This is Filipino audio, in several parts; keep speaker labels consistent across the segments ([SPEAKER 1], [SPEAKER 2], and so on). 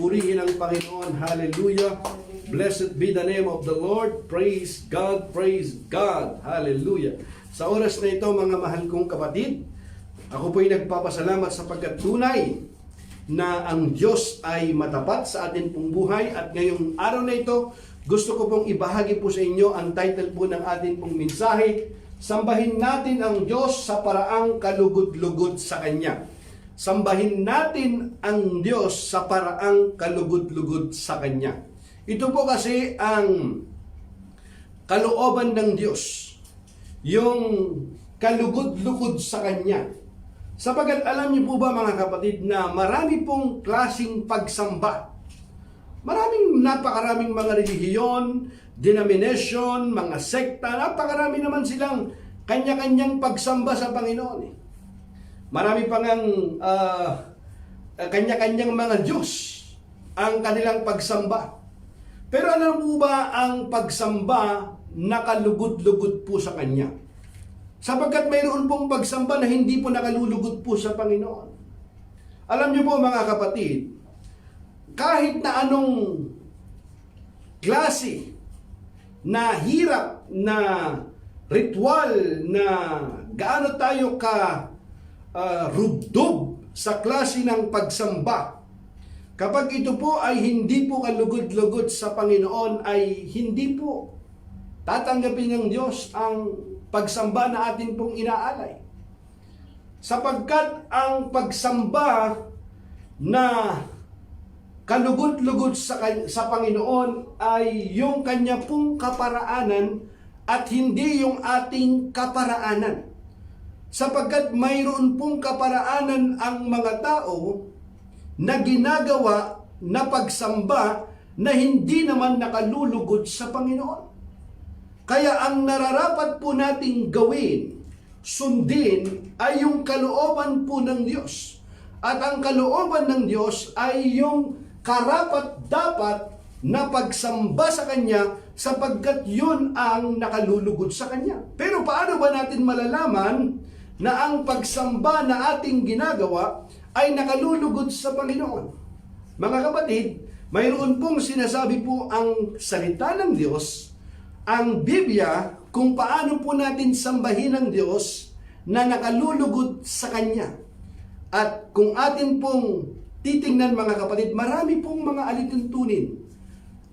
[SPEAKER 1] Purihin ang Panginoon. Hallelujah. Blessed be the name of the Lord. Praise God. Praise God. Hallelujah. Sa oras na ito, mga mahal kong kapatid, ako po'y nagpapasalamat sapagkat tunay na ang Diyos ay matapat sa atin pong buhay. At ngayong araw na ito, gusto ko pong ibahagi po sa inyo ang title po ng atin pong mensahe. Sambahin natin ang Diyos sa paraang kalugod-lugod sa Kanya. Sambahin natin ang Diyos sa paraang kalugod-lugod sa Kanya. Ito po kasi ang kalooban ng Diyos. Yung kalugod-lugod sa Kanya. Sapagat alam niyo po ba mga kapatid na marami pong klaseng pagsamba. Napakaraming mga relihiyon, denomination, mga sekta, napakarami naman silang kanya-kanyang pagsamba sa Panginoon. Marami pang kanya-kanyang mga Diyos ang kanilang pagsamba. Pero ano po ba ang pagsamba na kalugod-lugod po sa Kanya? Sapagkat mayroon pong pagsamba na hindi po nakalulugod po sa Panginoon. Alam niyo po mga kapatid, kahit na anong klase na hirap na ritual na gaano tayo rubdob sa klase ng pagsamba, kapag ito po ay hindi po kalugod-lugod sa Panginoon, ay hindi po tatanggapin ng Diyos ang pagsamba na atin pong inaalay. Sapagkat ang pagsamba na kalugod-lugod sa Panginoon ay yung Kanya pong kaparaanan at hindi yung ating kaparaanan. Sapagkat mayroon pong kaparaanan ang mga tao na ginagawa na pagsamba na hindi naman nakalulugod sa Panginoon. Kaya ang nararapat po nating gawin, sundin, ay yung kalooban po ng Diyos. At ang kalooban ng Diyos ay yung karapat-dapat na pagsamba sa Kanya sapagkat yun ang nakalulugod sa Kanya. Pero paano ba natin malalaman na ang pagsamba na ating ginagawa ay nakalulugod sa Panginoon? Mga kapatid, mayroon pong sinasabi po ang salita ng Diyos, ang Biblia, kung paano po natin sambahin ang Diyos na nakalulugod sa Kanya. At kung atin pong titingnan mga kapatid, marami pong mga alituntunin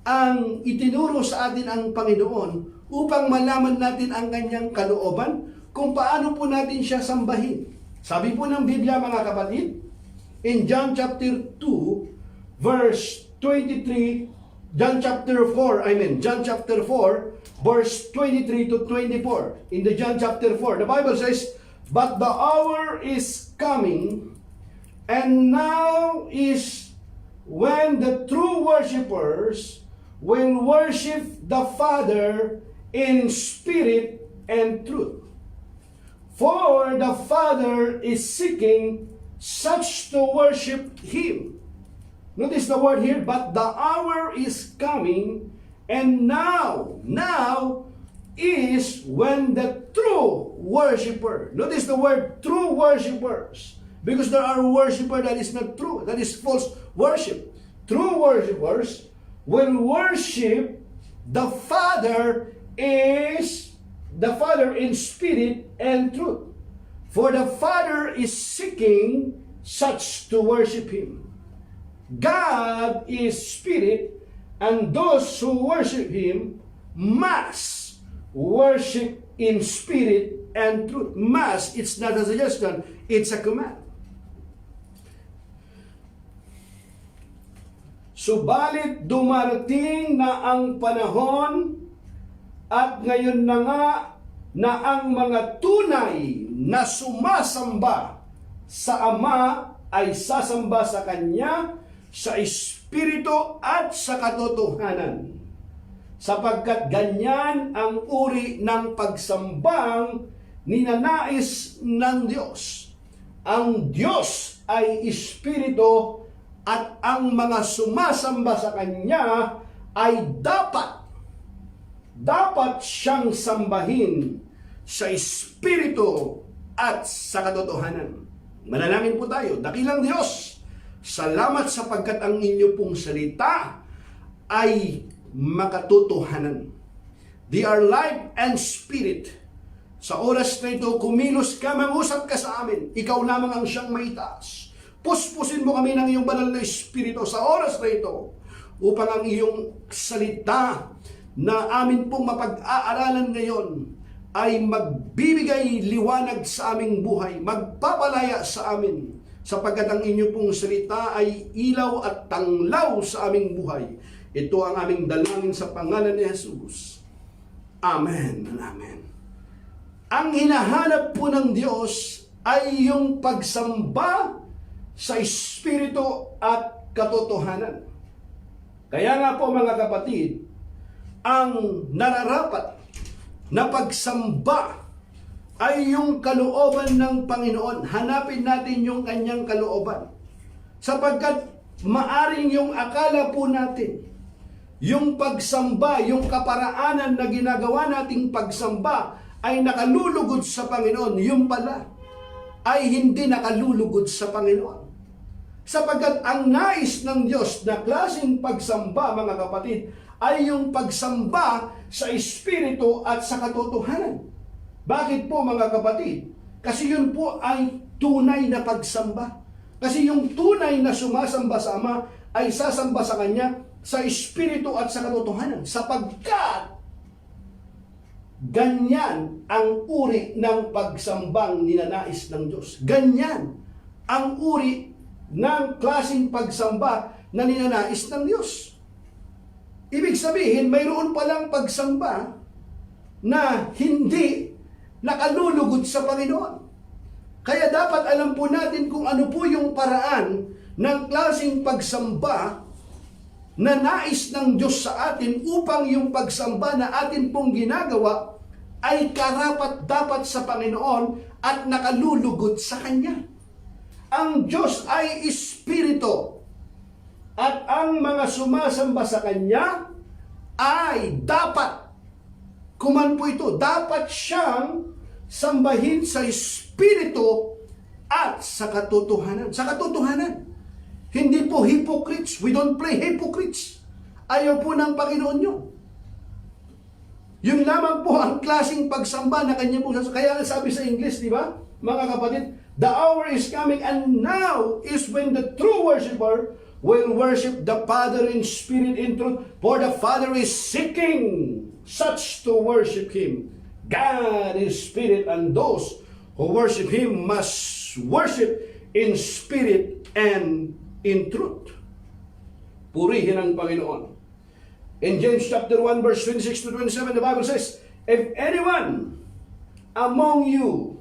[SPEAKER 1] ang itinuro sa atin ang Panginoon upang malaman natin ang Kanyang kalooban kung paano po natin siya sambahin. Sabi po ng Biblia mga kapatid, in John chapter 2, verse 23, John chapter 4, verse 23 to 24. In the John chapter 4, the Bible says, "But the hour is coming, and now is when the true worshipers will worship the Father in spirit and truth. For the Father is seeking such to worship Him." Notice the word here, but the hour is coming, and now is when the true worshiper. Notice the word true worshipers. Because there are worshiper that is not true, that is false worship. True worshipers will worship the Father in spirit and truth. For the Father is seeking such to worship Him. God is spirit, and those who worship Him must worship in spirit and truth. Must, it's not a suggestion, it's a command. Subalit dumarating na ang panahon at ngayon na nga na ang mga tunay na sumasamba sa Ama ay sasamba sa Kanya sa Espiritu at sa katotohanan. Sapagkat ganyan ang uri ng pagsambang ninanais ng Diyos. Ang Diyos ay Espiritu at ang mga sumasamba sa Kanya ay dapat siyang sambahin sa Espiritu at sa katotohanan. Manalangin po tayo. Dakilang Diyos, Salamat sapagkat ang inyo pong salita ay makatotohanan. They are life and spirit. Sa oras na ito, kumilos ka, mangusap ka sa amin. Ikaw lamang ang siyang maitaas. Puspusin mo kami ng iyong banal na espiritu sa oras na ito upang ang iyong salita na amin pong mapag-aaralan ngayon ay magbibigay liwanag sa aming buhay, magpapalaya sa amin, sapagkat ang inyo pong salita ay ilaw at tanglaw sa aming buhay. Ito ang aming dalangin sa pangalan ni Jesus. Amen and amen. Ang hinahanap po ng Diyos ay yung pagsamba sa Espiritu at katotohanan. Kaya nga po mga kapatid, ang nararapat na pagsamba ay yung kalooban ng Panginoon. Hanapin natin yung kanyang kalooban. Sapagkat maaring yung akala po natin, yung pagsamba, yung kaparaanan na ginagawa nating pagsamba ay nakalulugod sa Panginoon. Yung pala ay hindi nakalulugod sa Panginoon. Sapagkat ang nais ng Diyos na klaseng pagsamba, mga kapatid, ay yung pagsamba sa Espiritu at sa katotohanan. Bakit po mga kapatid? Kasi yun po ay tunay na pagsamba. Kasi yung tunay na sumasamba sa Ama ay sasamba sa Kanya sa Espiritu at sa katotohanan. Sapagkat ganyan ang uri ng pagsambang ninanais ng Diyos. Ganyan ang uri ng klaseng pagsamba na ninanais ng Diyos. Ibig sabihin, mayroon palang pagsamba na hindi nakalulugod sa Panginoon. Kaya dapat alam po natin kung ano po yung paraan ng klaseng pagsamba na nais ng Diyos sa atin upang yung pagsamba na atin pong ginagawa ay karapat-dapat sa Panginoon at nakalulugod sa Kanya. Ang Diyos ay Espiritu at ang mga sumasamba sa Kanya ay dapat, kuman po ito, dapat siyang sambahin sa Espiritu at sa katotohanan. Sa katotohanan. Hindi po hypocrites. We don't play hypocrites. Ayaw po ng Panginoon yun. Yun lamang po ang klaseng pagsamba na kanya po. Kaya sabi sa English, di ba, mga kapatid, the hour is coming and now is when the true worshiper will worship the Father in spirit and truth, for the Father is seeking such to worship Him. God is spirit, and those who worship Him must worship in spirit and in truth. Purihin ang Panginoon. In James chapter 1 verse 26 to 27, the Bible says, If anyone among you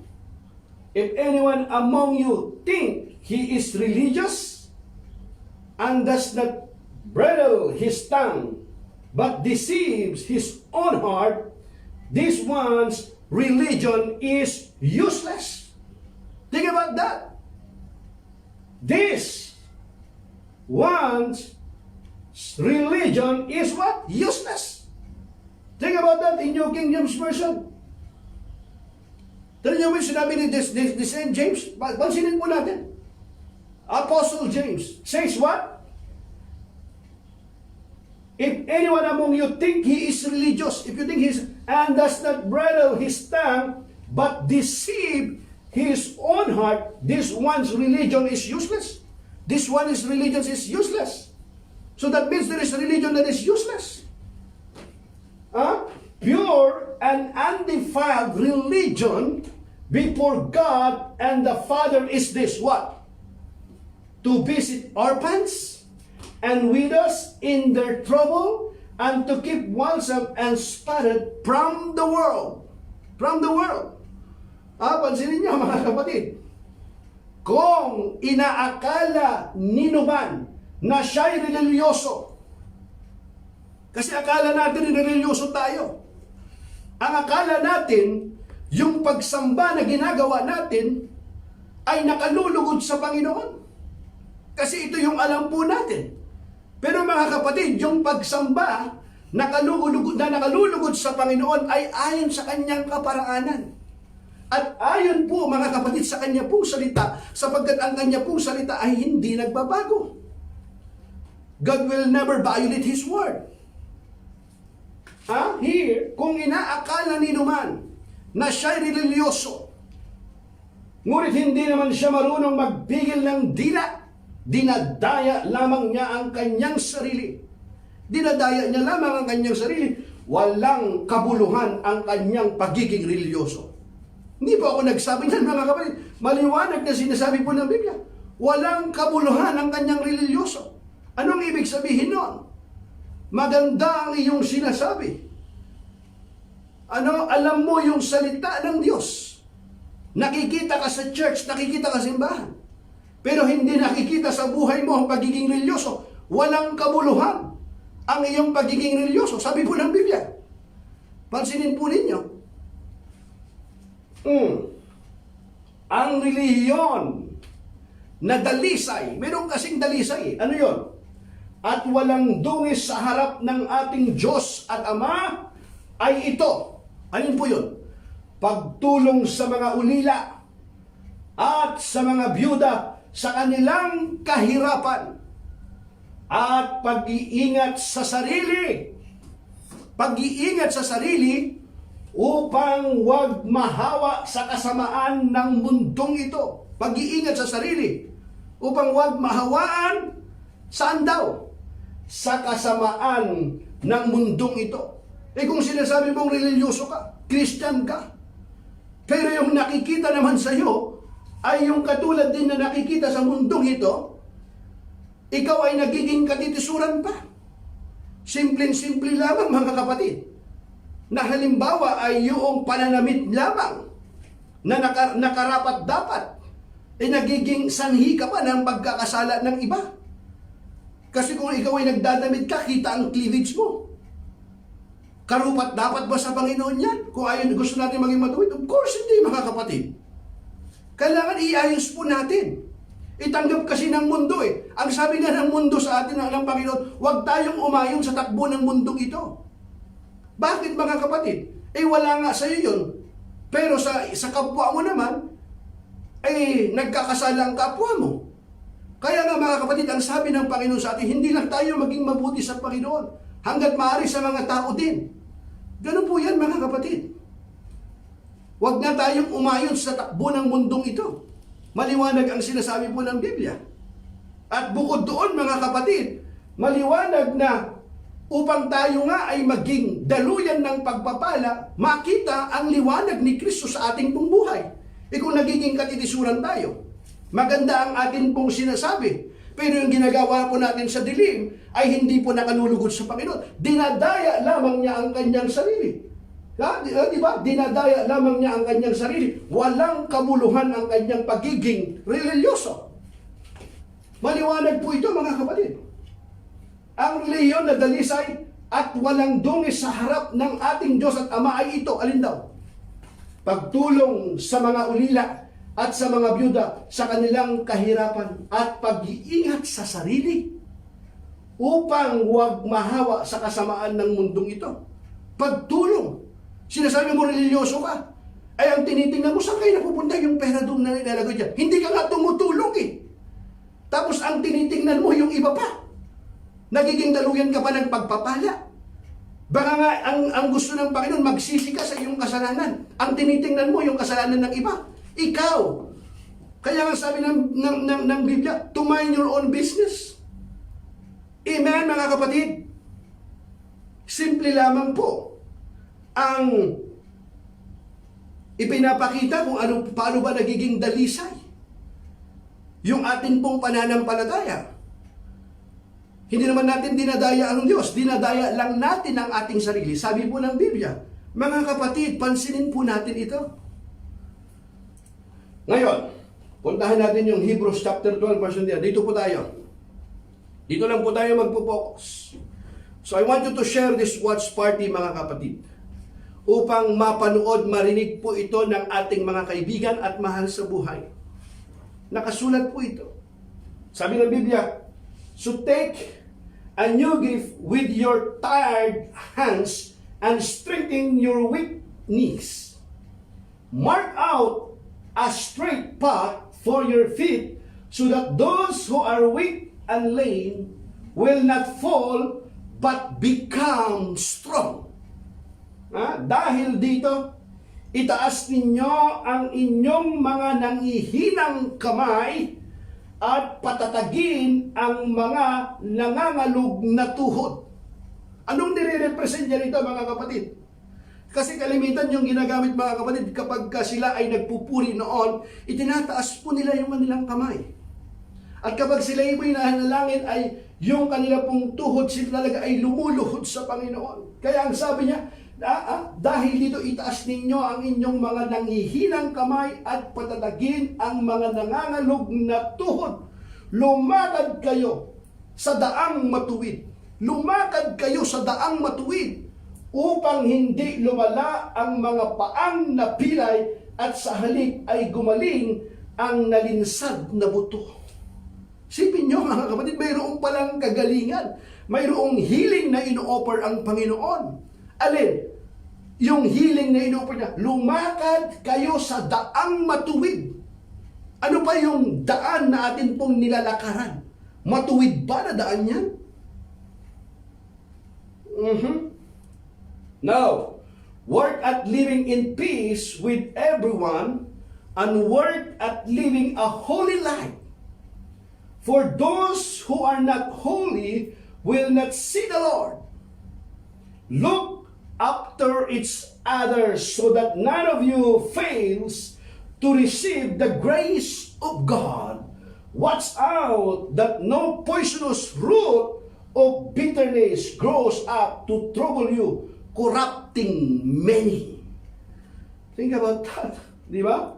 [SPEAKER 1] think he is religious and does not bridle his tongue, but deceives his own heart, this one's religion is useless. Think about that. This one's religion is what? Useless. Think about that in your King James Version. Tell nyo mo yung sinabi ni St. James? Pansinin po natin. Apostle James says what? If anyone among you think he is religious, if you think he is, and does not bridle his tongue, but deceive his own heart, this one's religion is useless. This one's religion is useless. So that means there is a religion that is useless. Pure and undefiled religion before God and the Father is this, what? To visit orphans and widows in their trouble, and to keep oneself unspotted from the world. From the world. Pansinin niyo mga kapatid, kung inaakala nino man na siya'y religyoso, kasi akala natin religyoso tayo. Ang akala natin, yung pagsamba na ginagawa natin ay nakalulugod sa Panginoon. Kasi ito yung alam po natin. Pero mga kapatid, yung pagsamba na nakalulugod sa Panginoon ay ayon sa kanyang kaparaanan. At ayon po mga kapatid sa kanya pong salita, sapagkat ang kanya pong salita ay hindi nagbabago. God will never violate His word. Here, kung inaakala ni naman na siya'y religyoso, ngunit hindi naman siya marunong magpigil ng dila, dinadaya lamang niya ang kanyang sarili. Dinadaya niya lamang ang kanyang sarili. Walang kabuluhan ang kanyang pagiging religyoso. Hindi po ako nagsabi niyan mga kapatid. Maliwanag na sinasabi po ng Biblia. Walang kabuluhan ang kanyang religyoso. Anong ibig sabihin nun? Maganda ang iyong sinasabi. Alam mo yung salita ng Diyos. Nakikita ka sa church, nakikita ka sa simbahan. Pero hindi nakikita sa buhay mo ang pagiging religyoso. Walang kabuluhan ang iyong pagiging religyoso. Sabi po ng Biblia. Pansinin po ninyo. Ang relihiyon na dalisay, meron kasing dalisay. Ano yon? At walang dungis sa harap ng ating Diyos at Ama ay ito. Alin po yun? Pagtulong sa mga ulila at sa mga byuda sa kanilang kahirapan at pag-iingat sa sarili. Pag-iingat sa sarili upang wag mahawa sa kasamaan ng mundong ito. Pag-iingat sa sarili upang wag mahawaan. Saan daw? Sa kasamaan ng mundong ito. Kung sinasabi mong religyoso ka, Christian ka, pero yung nakikita naman sa iyo ay yung katulad din na nakikita sa mundong ito, ikaw ay nagiging katitisuran pa. Simpleng-simple lamang mga kapatid. Na halimbawa ay yung pananamit lamang na nakarapat dapat ay nagiging sanhi ka pa ng pagkakasala ng iba. Kasi kung ikaw ay nagdadamit ka, kita ang cleavage mo. Karupat dapat ba sa Panginoon yan? Kung ayon gusto natin maging matuwid? Of course hindi mga kapatid. Kailangan iayos po natin. Itanggap kasi ng mundo eh. Ang sabi nga ng mundo sa atin ng Panginoon, huwag tayong umayon sa takbo ng mundong ito. Bakit mga kapatid? Wala nga sa iyo yun. Pero sa kapwa mo naman, nagkakasala ang kapwa mo. Kaya nga mga kapatid, ang sabi ng Panginoon sa atin, hindi lang tayo maging mabuti sa Panginoon, hanggat maaari sa mga tao din. Ganun po yan mga kapatid. Huwag na tayong umayon sa takbo ng mundong ito. Maliwanag ang sinasabi po ng Biblia. At bukod doon mga kapatid, maliwanag na upang tayo nga ay maging daluyan ng pagpapala, makita ang liwanag ni Kristo sa ating pong buhay. Kung nagiging katitisuran tayo, maganda ang atin pong sinasabi. Pero yung ginagawa po natin sa dilim ay hindi po nakalulugod sa Panginoon. Dinadaya lamang niya ang kanyang sarili. Di ba? Dinadaya lamang niya ang kanyang sarili. Walang kabuluhan ang kanyang pagiging religyoso. Maliwanag po ito mga kapatid. Ang relihiyon na dalisay at walang dungis sa harap ng ating Diyos at Ama ay ito. Alin daw? Pagtulong sa mga ulila at sa mga byuda sa kanilang kahirapan at pag-iingat sa sarili upang huwag mahawa sa kasamaan ng mundong ito. Pagtulong. Sinasabi mo religyoso ka. Ay ang tinitingnan mo, saan kayo napupunta yung pera doon na nilalagay dyan? Hindi ka nga tumutulong eh. Tapos ang tinitingnan mo yung iba pa. Nagiging daluyan ka pa ng pagpapala. Baka nga ang gusto ng Panginoon magsisi ka sa iyong kasalanan. Ang tinitingnan mo yung kasalanan ng iba. Ikaw. Kaya nga sabi ng Biblia, to mind your own business. Amen mga kapatid. Simple lamang po ang ipinapakita kung paano ba nagiging dalisay yung atin pong pananampalataya. Hindi naman natin dinadaya ang Diyos, dinadaya lang natin ang ating sarili. Sabi po ng Biblia, mga kapatid, pansinin po natin ito. Ngayon, puntahan natin yung Hebrews chapter 12 verse 1. Dito po tayo. Dito lang po tayo magpo-focus. So I want you to share this watch party mga kapatid. Upang mapanood, marinig po ito ng ating mga kaibigan at mahal sa buhay. Nakasulat po ito. Sabi ng Biblia, so take a new gift with your tired hands and strengthen your weak knees. mark out a straight path for your feet, so that those who are weak and lame will not fall, but become strong. Dahil dito, itaas ninyo ang inyong mga nanghihinang kamay at patatagin ang mga nangangalog na tuhod. Anong nire-represent niya rito, mga kapatid? Kasi kalimitan yung ginagamit, mga kapatid, kapag sila ay nagpupuri noon, itinataas po nila yung kanilang kamay. At kapag sila ay nananalangin, ay yung kanila pong tuhod, sila talaga ay lumuluhod sa Panginoon. Kaya ang sabi niya, dahil dito itaas ninyo ang inyong mga nanghihinang kamay at patatagin ang mga nangangalog na tuhod. Lumakad kayo sa daang matuwid. Lumakad kayo sa daang matuwid upang hindi lumala ang mga paang napilay at sa halik ay gumaling ang nalinsad na buto. Sipin nyo, mga kapatid, mayroong palang kagalingan. Mayroong healing na ino-offer ang Panginoon. Alin? Yung healing na ino-offer niya, lumakad kayo sa daang matuwid. Ano pa yung daan na atin pong nilalakaran? Matuwid ba na daan yan? Now, work at living in peace with everyone, and work at living a holy life. For those who are not holy will not see the Lord. Look after each other so that none of you fails to receive the grace of God. Watch out that no poisonous root of bitterness grows up to trouble you, corrupting many. Think about that, di ba?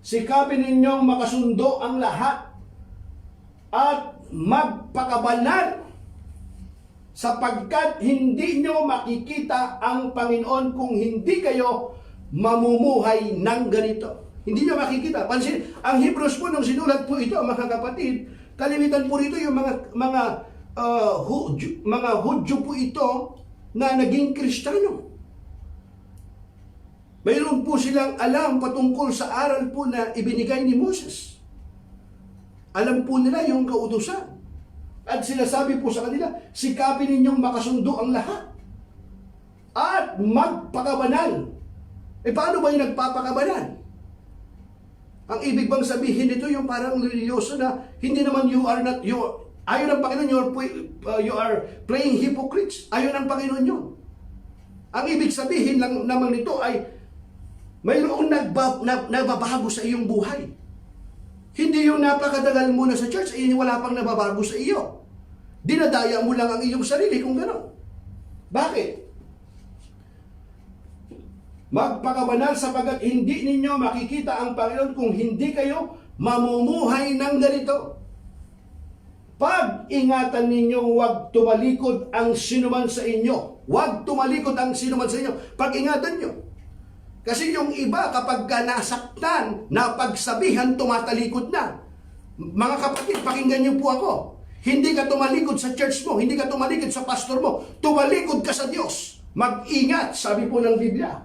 [SPEAKER 1] Sikapin ninyong makasundo ang lahat at magpakabanal, sapagkat hindi nyo makikita ang Panginoon kung hindi kayo mamumuhay ng ganito. Hindi nyo makikita. Pansin, ang Hebrews po, nung sinulat po ito, mga kapatid, kalimitan po rito yung mga Hudyo po ito na naging Kristiyano. Mayroon po silang alam patungkol sa aral po na ibinigay ni Moses. Alam po nila yung kautusan. At sinasabi po sa kanila, sikapin ninyong makasundo ang lahat. At magpakabanal. Paano ba yung nagpapakabanal? Ang ibig bang sabihin nito yung parang religyoso na hindi naman ayaw ng Panginoon, you are playing hypocrites. Ayaw ng Panginoon yun. Ang ibig sabihin lang naman nito ay mayroong nagbabago sa iyong buhay. Hindi yung napakadagal mo na sa church, wala pang nababago sa iyo. Dinadaya mo lang ang iyong sarili kung gano'n. Bakit? Magpakabanal sapagkat hindi ninyo makikita ang Panginoon kung hindi kayo mamumuhay ng ganito. Pag-ingatan ninyong huwag tumalikod ang sinuman sa inyo. Huwag tumalikod ang sinuman sa inyo. Pag-ingatan nyo. Kasi yung iba kapag nasaktan, napagsabihan, tumatalikod na. Mga kapatid, pakinggan niyo po ako. Hindi ka tumalikod sa church mo, hindi ka tumalikod sa pastor mo, tumalikod ka sa Diyos. Mag-ingat, sabi po ng Biblia.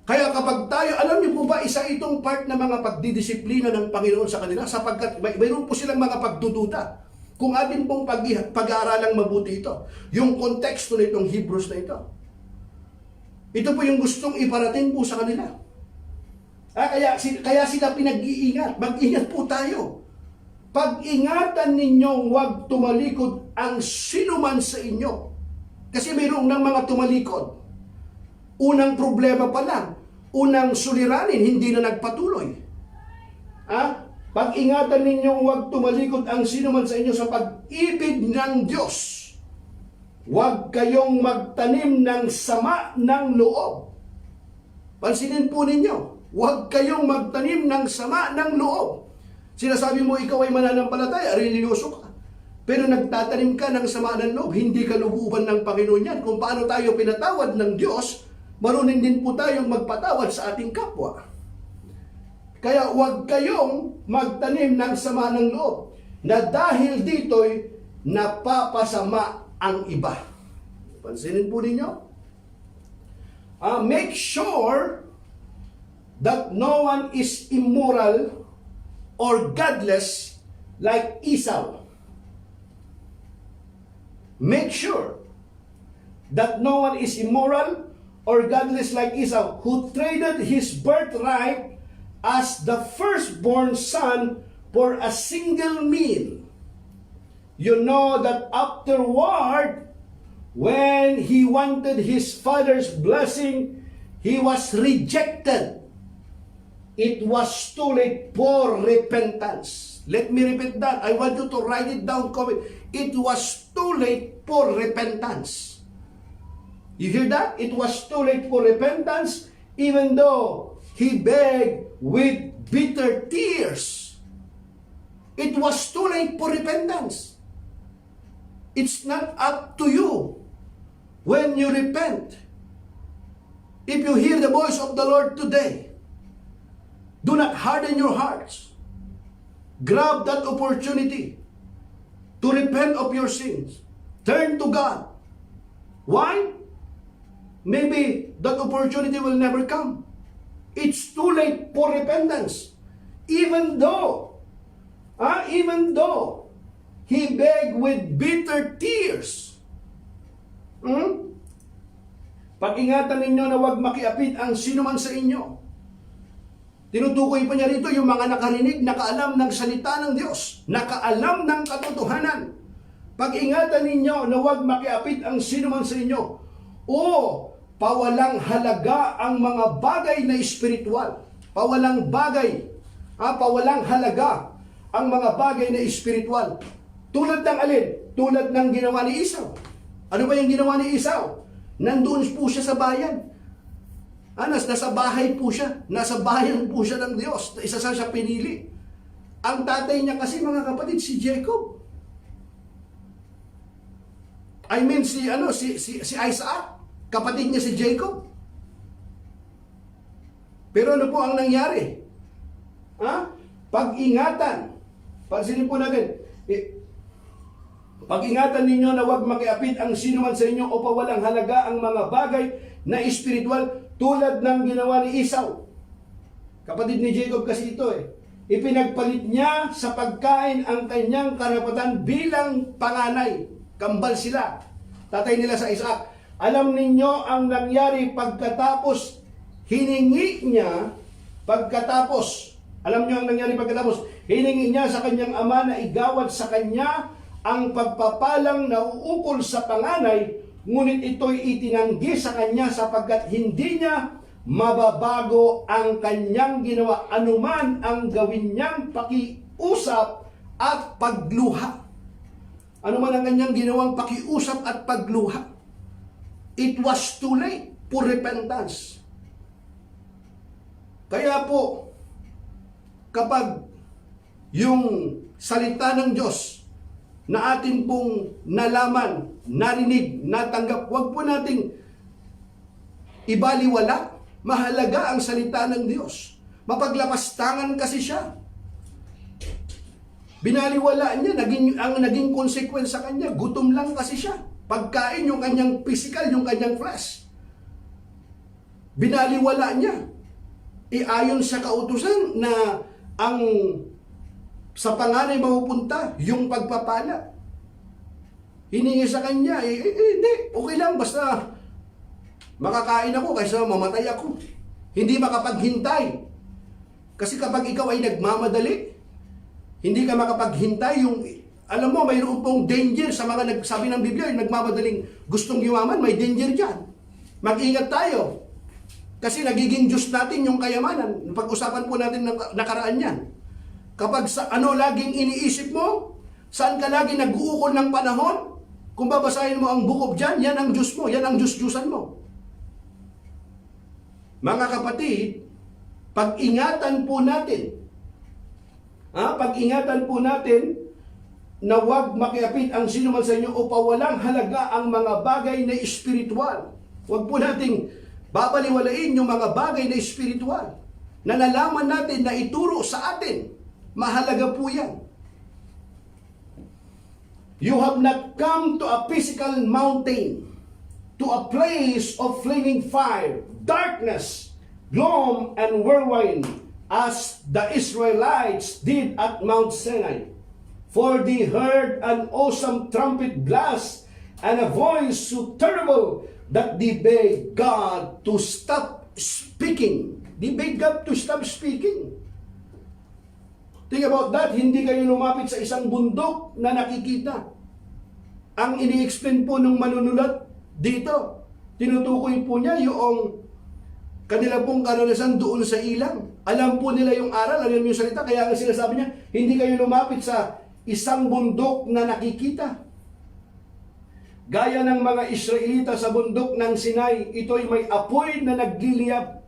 [SPEAKER 1] Kaya kapag tayo, alam niyo po ba, isa itong part na mga pagdidisiplina ng Panginoon sa kanila, sapagkat mayroon po silang mga pagdududa. Kung atin pong pag-aaralang mabuti ito, yung konteksto nitong Hebrews na ito. Ito po yung gustong iparating po sa kanila. Kaya sila pinag-iingat. Mag-ingat po tayo. Pag-ingatan ninyong huwag tumalikod ang sinuman sa inyo. Kasi mayroong ng mga tumalikod. Unang problema pa lang, unang suliranin, hindi na nagpatuloy. Pag-ingatan ninyong huwag tumalikod ang sinuman sa inyo sa pag-ibig ng Diyos. Huwag kayong magtanim ng sama ng loob. Pansinin po ninyo, huwag kayong magtanim ng sama ng loob. Sinasabi mo ikaw ay mananampalataya, religyoso ka. Pero nagtatanim ka ng sama ng loob, hindi ka lububan ng Panginoon yan. Kung paano tayo pinatawad ng Diyos, marunong din po tayong magpatawad sa ating kapwa. Kaya huwag kayong magtanim ng sama ng loob, na dahil dito'y napapasama ang iba. Pansinin po ninyo. make sure that no one is immoral or godless like Esau. Make sure that no one is immoral or godless like Esau, who traded his birthright as the firstborn son for a single meal. You know that afterward, when he wanted his father's blessing, he was rejected. It was too late for repentance. Let me repeat that. I want you to write it down, comment. It was too late for repentance. You hear that? It was too late for repentance, even though he begged with bitter tears. It was too late for repentance. It's not up to you when you repent. If you hear the voice of the Lord today, do not harden your hearts. Grab that opportunity to repent of your sins. Turn to God. Why? Maybe that opportunity will never come. It's too late for repentance. Even though he begged with bitter tears. Pag-ingatan ninyo na huwag makiapit ang sino man sa inyo. Tinutukoy pa niya rito yung mga nakarinig, nakaalam ng salita ng Diyos, nakaalam ng katotohanan. Pag-ingatan ninyo na huwag makiapit ang sino man sa inyo o pawalang halaga ang mga bagay na espiritual. Pawalang halaga ang mga bagay na espiritual. Tulad ng alin? Tulad ng ginawa ni Esau. Ano ba yung ginawa ni Esau? Nandoon po siya sa bayan. Nasa bahay po siya. Nasa bayan po siya ng Diyos. Isa siya pinili. Ang tatay niya kasi, mga kapatid, si Jacob. I mean, si Isaac. Kapatid niya si Jacob. Pero ano po ang nangyari? Pag-ingatan. Pansinin po natin. Pag-ingatan ninyo na huwag makiapit ang sino man sa inyo o pawalang halaga ang mga bagay na espiritual tulad ng ginawa ni Esau. Kapatid ni Jacob kasi ito Ipinagpalit niya sa pagkain ang kanyang karapatan bilang panganay. Kambal sila. Tatay nila sa Isaac. Alam ninyo ang nangyari pagkatapos hiningi niya hiningi niya sa kanyang ama na igawad sa kanya ang pagpapalang nauukol sa panganay, ngunit ito'y itinanggi sa kanya sapagkat hindi niya mababago ang kanyang ginawa anuman ang gawin niyang pakiusap at pagluha. Anuman ang kanyang ginawang pakiusap at pagluha. It was too late for repentance. Kaya po, kapag yung salita ng Diyos na atin pong nalaman, narinig, natanggap, huwag po nating ibaliwala. Mahalaga ang salita ng Diyos. Mapaglapastangan kasi siya. Binaliwala niya, ang naging consequence sa kanya, gutom lang kasi siya. Pagkain yung kanyang physical, yung kanyang flesh. Binaliwala niya. Ayon sa kautusan na ang sa panganay mapupunta yung pagpapala. Hiningi sa kanya, hindi, okay lang, basta makakain ako kaysa mamatay ako. Hindi makapaghintay. Kasi kapag ikaw ay nagmamadali, hindi ka makapaghintay. Alam mo, mayroon pong danger sa mga nagsabi ng Biblia, yung nagmamadaling gustong yumaman, may danger dyan. Mag-ingat tayo. Kasi nagiging Diyos natin yung kayamanan. Pag-usapan po natin ng nakaraan yan. Kapag laging iniisip mo, saan ka lagi nag-uukol ng panahon, kung babasahin mo ang book of John, yan ang Diyos mo, yan ang Diyos-Diyusan mo. Mga kapatid, pag-ingatan po natin, na huwag makiapit ang sino man sa inyo o pawalang halaga ang mga bagay na espiritual. Huwag po nating babaliwalain yung mga bagay na espiritual na nalaman natin na ituro sa atin. Mahalaga po yan. You have not come to a physical mountain to a place of flaming fire, darkness, gloom, and whirlwind, as the Israelites did at Mount Sinai. For they heard an awesome trumpet blast and a voice so terrible that they begged God to stop speaking. They begged God to stop speaking. Think about that, hindi kayo lumapit sa isang bundok na nakikita. Ang ini-explain po ng manunulat dito, tinutukoy po niya yung kanila pong karanasan doon sa ilang. Alam po nila yung aral, alam yung salita, kaya nga sinasabi niya, hindi kayo lumapit sa isang bundok na nakikita. Gaya ng mga Israelita sa bundok ng Sinai, ito'y may apoy na nagliliyab,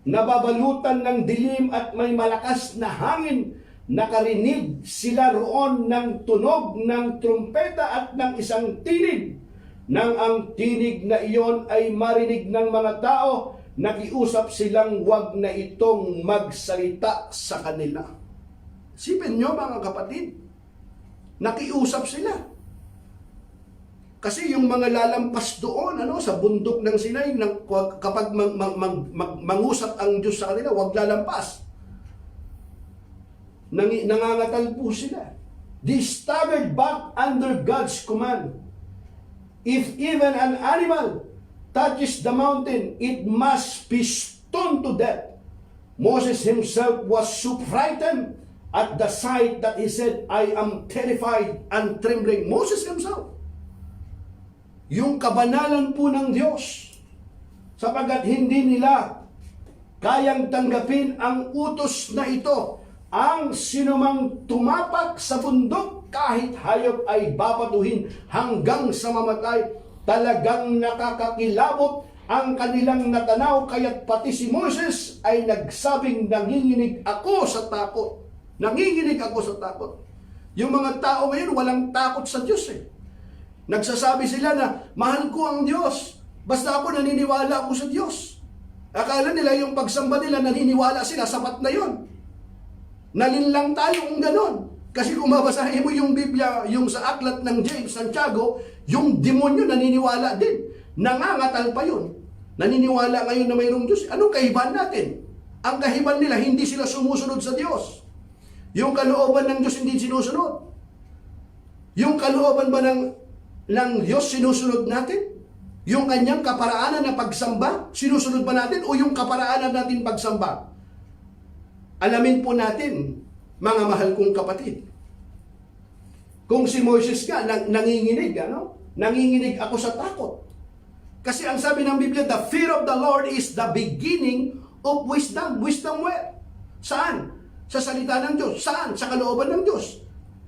[SPEAKER 1] nababalutan ng dilim at may malakas na hangin. Nakarinig sila roon ng tunog ng trumpeta at ng isang tinig. Nang ang tinig na iyon ay marinig ng mga tao, nakiusap silang wag na itong magsalita sa kanila. Sipin nyo mga kapatid, nakiusap sila. Kasi yung mga lalampas doon sa bundok ng Sinai, kapag mangusap ang Diyos sa kanila, wag lalampas. Nangangatal po sila. They staggered back under God's command. If even an animal touches the mountain, it must be stoned to death. Moses himself was so frightened at the sight that he said, I am terrified and trembling. Moses himself. Yung kabanalan po ng Diyos, sapagkat hindi nila kayang tanggapin ang utos na ito. Ang sinumang tumapak sa bundok, kahit hayop ay babatuhin hanggang sa mamatay. Talagang nakakakilabot ang kanilang natanaw, kaya't pati si Moses ay nagsabing, nanginginig ako sa takot. Nanginginig ako sa takot. Yung mga tao ngayon walang takot sa Diyos eh. Nagsasabi sila na, mahal ko ang Diyos, basta ako naniniwala ako sa Diyos. Akala nila yung pagsamba nila, naniniwala sila, sapat na yon. Nalinlang tayo kung ganon. Kasi kung mabasahin mo yung Biblia, yung sa aklat ng James, Santiago, yung demonyo naniniwala din. Nangangatal pa yun. Naniniwala ngayon na mayroong Diyos. Anong kahiban natin? Ang kahiban nila, hindi sila sumusunod sa Diyos. Yung kalooban ng Diyos hindi sinusunod. Yung kalooban ba ng Diyos sinusunod natin? Yung kanyang kaparaanan na pagsamba, sinusunod ba natin? O yung kaparaanan natin pagsamba? Alamin po natin, mga mahal kong kapatid. Kung si Moses ka, nanginginig, nanginginig ako sa takot. Kasi ang sabi ng Biblia, the fear of the Lord is the beginning of wisdom. Wisdom where? Saan? Sa salita ng Diyos. Saan? Sa kalooban ng Diyos.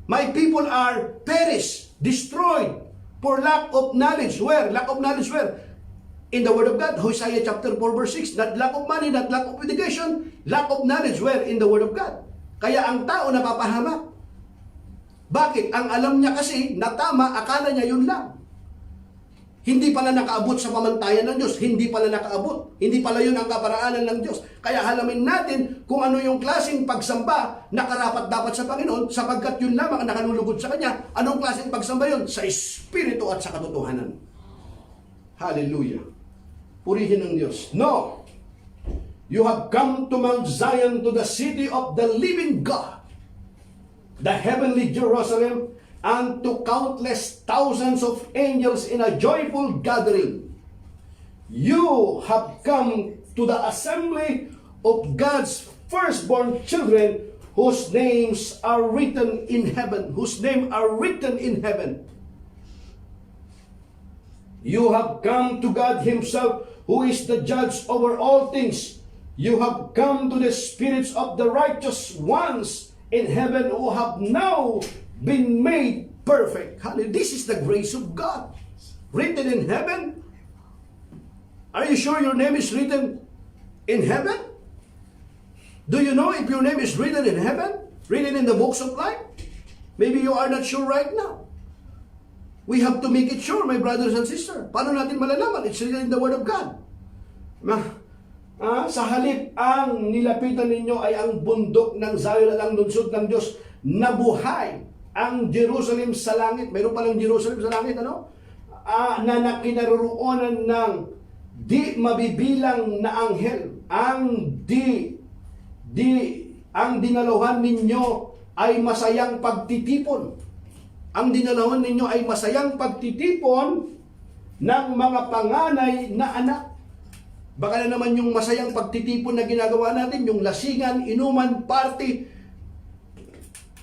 [SPEAKER 1] My people are perished, destroyed, for lack of knowledge. Where? Lack of knowledge where? In the Word of God, Hosea chapter 4 verse 6, not lack of money, not lack of education, lack of knowledge, where? In the Word of God. Kaya ang tao napapahamak. Bakit? Ang alam niya kasi na tama, akala niya yun lang. Hindi pala nakaabot sa pamantayan ng Diyos, hindi pala nakaabot, hindi pala yun ang kaparaanan ng Diyos. Kaya halamin natin kung ano yung klaseng pagsamba na karapat-dapat sa Panginoon, sapagkat yun lamang ang nakalulugod sa Kanya. Anong klaseng pagsamba yun? Sa Espiritu at sa katotohanan. Hallelujah. Purihin ng Diyos. No! You have come to Mount Zion, to the city of the living God, the heavenly Jerusalem, and to countless thousands of angels in a joyful gathering. You have come to the assembly of God's firstborn children, whose names are written in heaven. Whose name are written in heaven. You have come to God Himself, who is the judge over all things. You have come to the spirits of the righteous ones in heaven, who have now been made perfect. This is the grace of God, written in heaven. Are you sure your name is written in heaven? Do you know if your name is written in heaven? Written in the books of life? Maybe you are not sure right now. We have to make it sure, my brothers and sisters. Paano natin malalaman? It's written in the Word of God. Sa halip, ang nilapitan ninyo ay ang bundok ng Zion at ang lungsod ng Diyos na buhay, ang Jerusalem sa langit. Mayroon palang Jerusalem sa langit, na kinaroroonan ng di mabibilang na anghel. Ang dinaluhan ninyo ay masayang pagtitipon. Ang dinaluhan ninyo ay masayang pagtitipon ng mga panganay na anak. Baka na naman yung masayang pagtitipon na ginagawa natin, yung lasingan, inuman, party.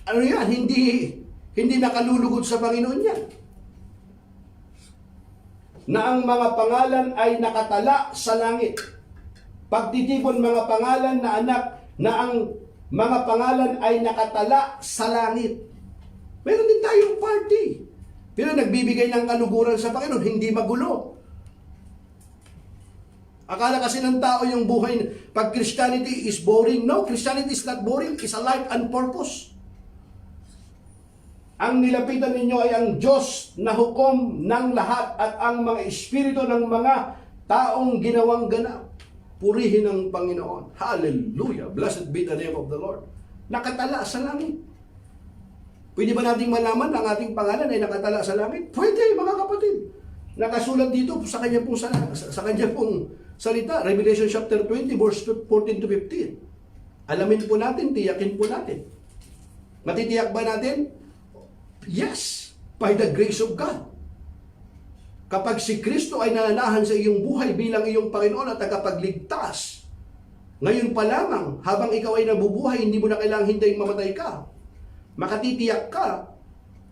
[SPEAKER 1] Ano yan? Hindi nakalulugod sa Panginoon yan. Na ang mga pangalan ay nakatala sa langit. Pagtitipon mga pangalan na anak, na ang mga pangalan ay nakatala sa langit. Meron din tayong party. Pero nagbibigay ng kaluguran sa Panginoon, hindi magulo. Akala kasi ng tao yung buhay, pag Christianity is boring. No, Christianity is not boring. It's a life and purpose. Ang nilapitan ninyo ay ang Diyos na hukom ng lahat at ang mga espiritu ng mga taong ginawang ganap. Purihin ang Panginoon. Hallelujah. Blessed be the name of the Lord. Nakatala sa langit. Pwede ba nating malaman ang ating pangalan ay nakatala sa langit? Pwede, mga kapatid. Nakasulat dito sa kanya pong salita, Revelation chapter 20, verse 14 to 15. Alamin po natin, tiyakin po natin. Matitiyak ba natin? Yes, by the grace of God. Kapag si Kristo ay nananahan sa iyong buhay bilang iyong Panginoon at tagapagligtas, ngayon pa lamang, habang ikaw ay nabubuhay, hindi mo na kailangang hintayin mamatay ka. Makatitiyak ka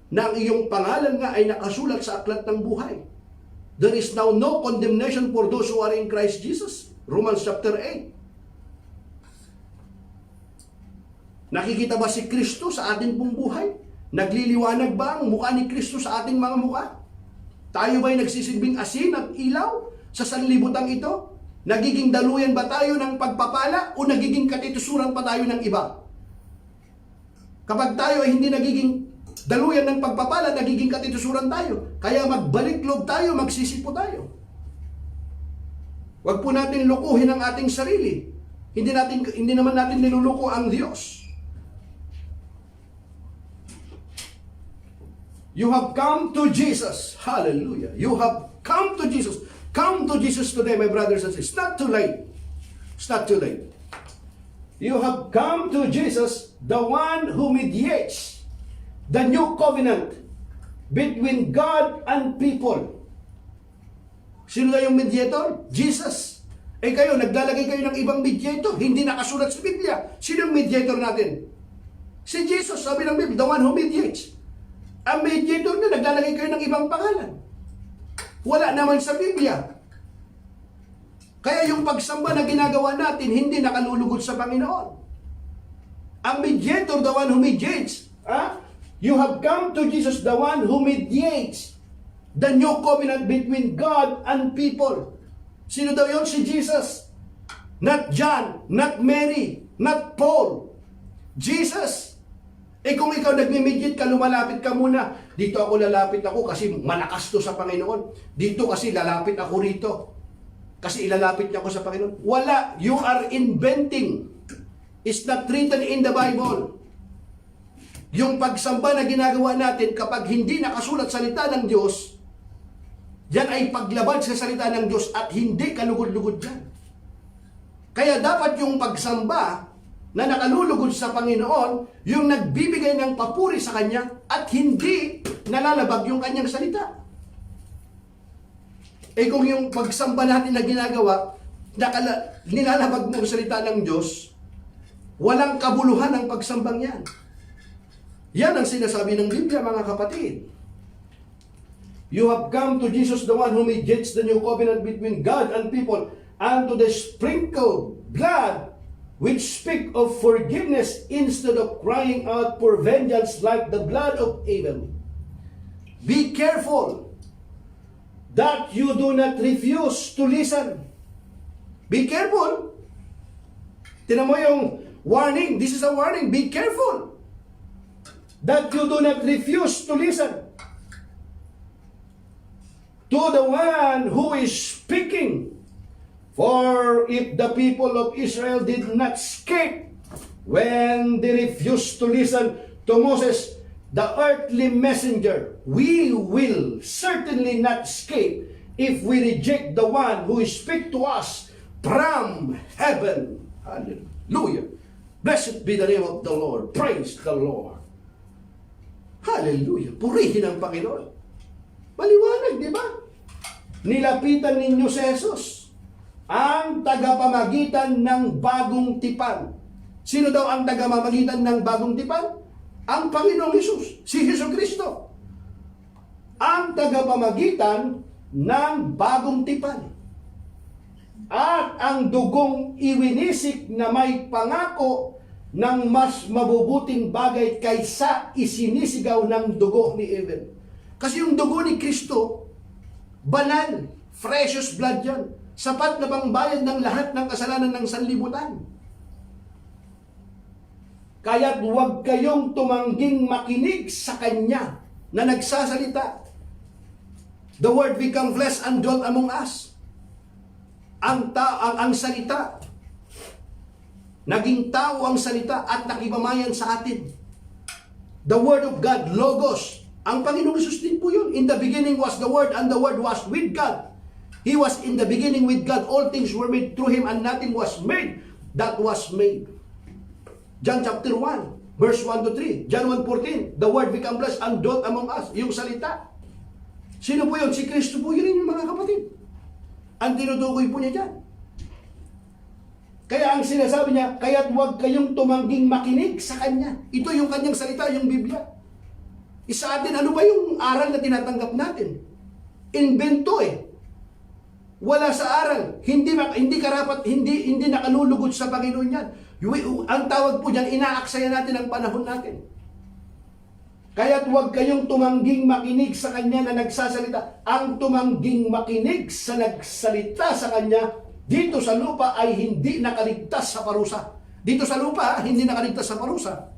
[SPEAKER 1] na ang iyong pangalan nga ay nakasulat sa aklat ng buhay. There is now no condemnation for those who are in Christ Jesus. Romans chapter 8. Nakikita ba si Kristo sa ating pong buhay? Nagliliwanag ba ang mukha ni Kristo sa ating mga mukha? Tayo ba'y nagsisilbing asin at ilaw sa sanlibutan ito? Nagiging daluyan ba tayo ng pagpapala o nagiging katitusuran pa tayo ng iba? Kapag tayo ay hindi nagiging daluyan ng pagpapala, nagiging katitusuran tayo. Kaya magbalik loob tayo, magsisipo tayo. Huwag po natin lukuhin ang ating sarili. Hindi naman natin niluluko ang Diyos. You have come to Jesus. Hallelujah. You have come to Jesus. Come to Jesus today, my brothers and sisters. It's not too late. It's not too late. You have come to Jesus, the one who mediates the new covenant between God and people. Sino na yung mediator? Jesus. Eh kayo, naglalagay kayo ng ibang mediator. Hindi nakasulat sa Biblia. Sino yung mediator natin? Si Jesus, sabi ng Biblia, the one who mediates. Ang mediator nyo, naglalagay kayo ng ibang pangalan. Wala naman sa Biblia. Kaya yung pagsamba na ginagawa natin, hindi nakalulugod sa Panginoon. Ang mediator, the one who mediates. You have come to Jesus, the one who mediates the new covenant between God and people. Sino daw yun? Si Jesus. Not John, not Mary, not Paul. Jesus. Eh kung ikaw nagme-mediate ka, lumalapit ka muna. Dito ako lalapit ako kasi malakas to sa Panginoon. Dito kasi lalapit ako rito. Kasi ilalapit niya ako sa Panginoon. Wala. You are inventing. It's not written in the Bible. Yung pagsamba na ginagawa natin, kapag hindi nakasulat salita ng Diyos, yan ay paglabag sa salita ng Diyos at hindi kalugod-lugod yan. Kaya dapat yung pagsamba na nakalulugod sa Panginoon, yung nagbibigay ng papuri sa Kanya at hindi nalalabag yung Kanyang salita. Eh kung yung pagsamba natin na ginagawa, nilalabag mo ang salita ng Diyos, walang kabuluhan ang pagsambang yan. Yan ang sinasabi ng Biblia, mga kapatid. You have come to Jesus, the one who mediates the new covenant between God and people, and to the sprinkled blood which speak of forgiveness instead of crying out for vengeance like the blood of Abel. Be careful that you do not refuse to listen. Be careful. Tinan mo yung warning. This is a warning. Be careful that you do not refuse to listen to the one who is speaking. For if the people of Israel did not escape when they refused to listen to Moses, the earthly messenger, we will certainly not escape if we reject the one who speaks to us from heaven. Hallelujah. Blessed be the name of the Lord. Praise the Lord. Hallelujah. Purihin ang Panginoon. Maliwanag, di ba? Nilapitan ninyo si Jesus, ang tagapamagitan ng bagong tipan. Sino daw ang tagapamagitan ng bagong tipan? Ang Panginoong Hesus, si Hesus Kristo. Ang tagapamagitan ng bagong tipan. At ang dugong iwinisik na may pangako ng mas mabubuting bagay kaysa isinisigaw ng dugo ni Abel. Kasi yung dugo ni Kristo, banal, precious blood yan. Sapat na pangbayad ng lahat ng kasalanan ng sanlibutan. Kaya't huwag kayong tumangging makinig sa Kanya na nagsasalita. The Word become flesh and dwelt among us. Ang salita, naging tao ang salita at nakipamayan sa atin. The Word of God, Logos. Ang Panginoong Hesus din po yun. In the beginning was the Word, and the Word was with God. He was in the beginning with God. All things were made through Him, and nothing was made that was made. John chapter 1, verse 1 to 3. John 1:14, the Word became flesh and dwelt among us. Yung salita. Sino po yun? Si Kristo po yun, yung mga kapatid. Ang tinutukoy po niya dyan. Kaya ang sinasabi niya, kaya't huwag kayong tumangging makinig sa Kanya. Ito yung Kanyang salita, yung Biblia. Isa atin, ano ba yung aral na tinatanggap natin? Invento eh. Wala sa aral. Hindi karapat, hindi nakalulugod sa Panginoon yan. Ang tawag po diyan, inaaksaya natin ang panahon natin. Kaya't huwag kayong tumangging makinig sa Kanya na nagsasalita. Ang tumangging makinig sa nagsalita sa Kanya dito sa lupa ay hindi nakaligtas sa parusa. Dito sa lupa, hindi nakaligtas sa parusa.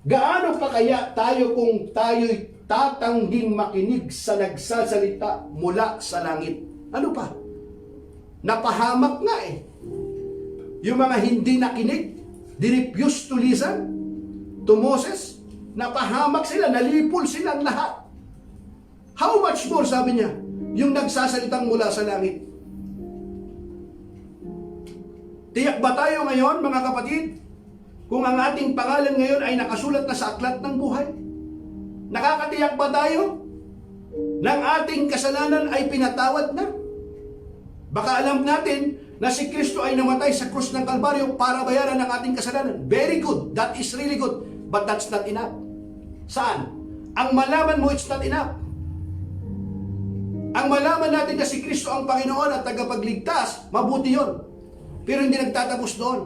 [SPEAKER 1] Gaano pa kaya tayo kung tayo'y tatangging makinig sa nagsasalita mula sa langit? Ano pa? Napahamak nga eh. Yung mga hindi nakinig, they refuse to listen to Moses. Napahamak sila, nalipol silang lahat. How much more, sabi niya, yung nagsasalitang mula sa langit? Tiyak ba tayo ngayon, mga kapatid, kung ang ating pangalan ngayon ay nakasulat na sa aklat ng buhay? Nakakatiyak ba tayo ng ating kasalanan ay pinatawad na? Baka alam natin na si Kristo ay namatay sa krus ng Kalbaryo para bayaran ang ating kasalanan. Very good. That is really good. But that's not enough. Saan? Ang malaman mo, it's not enough. Ang malaman natin na si Kristo ang Panginoon at tagapagligtas, mabuti yon. Pero hindi nagtatapos doon.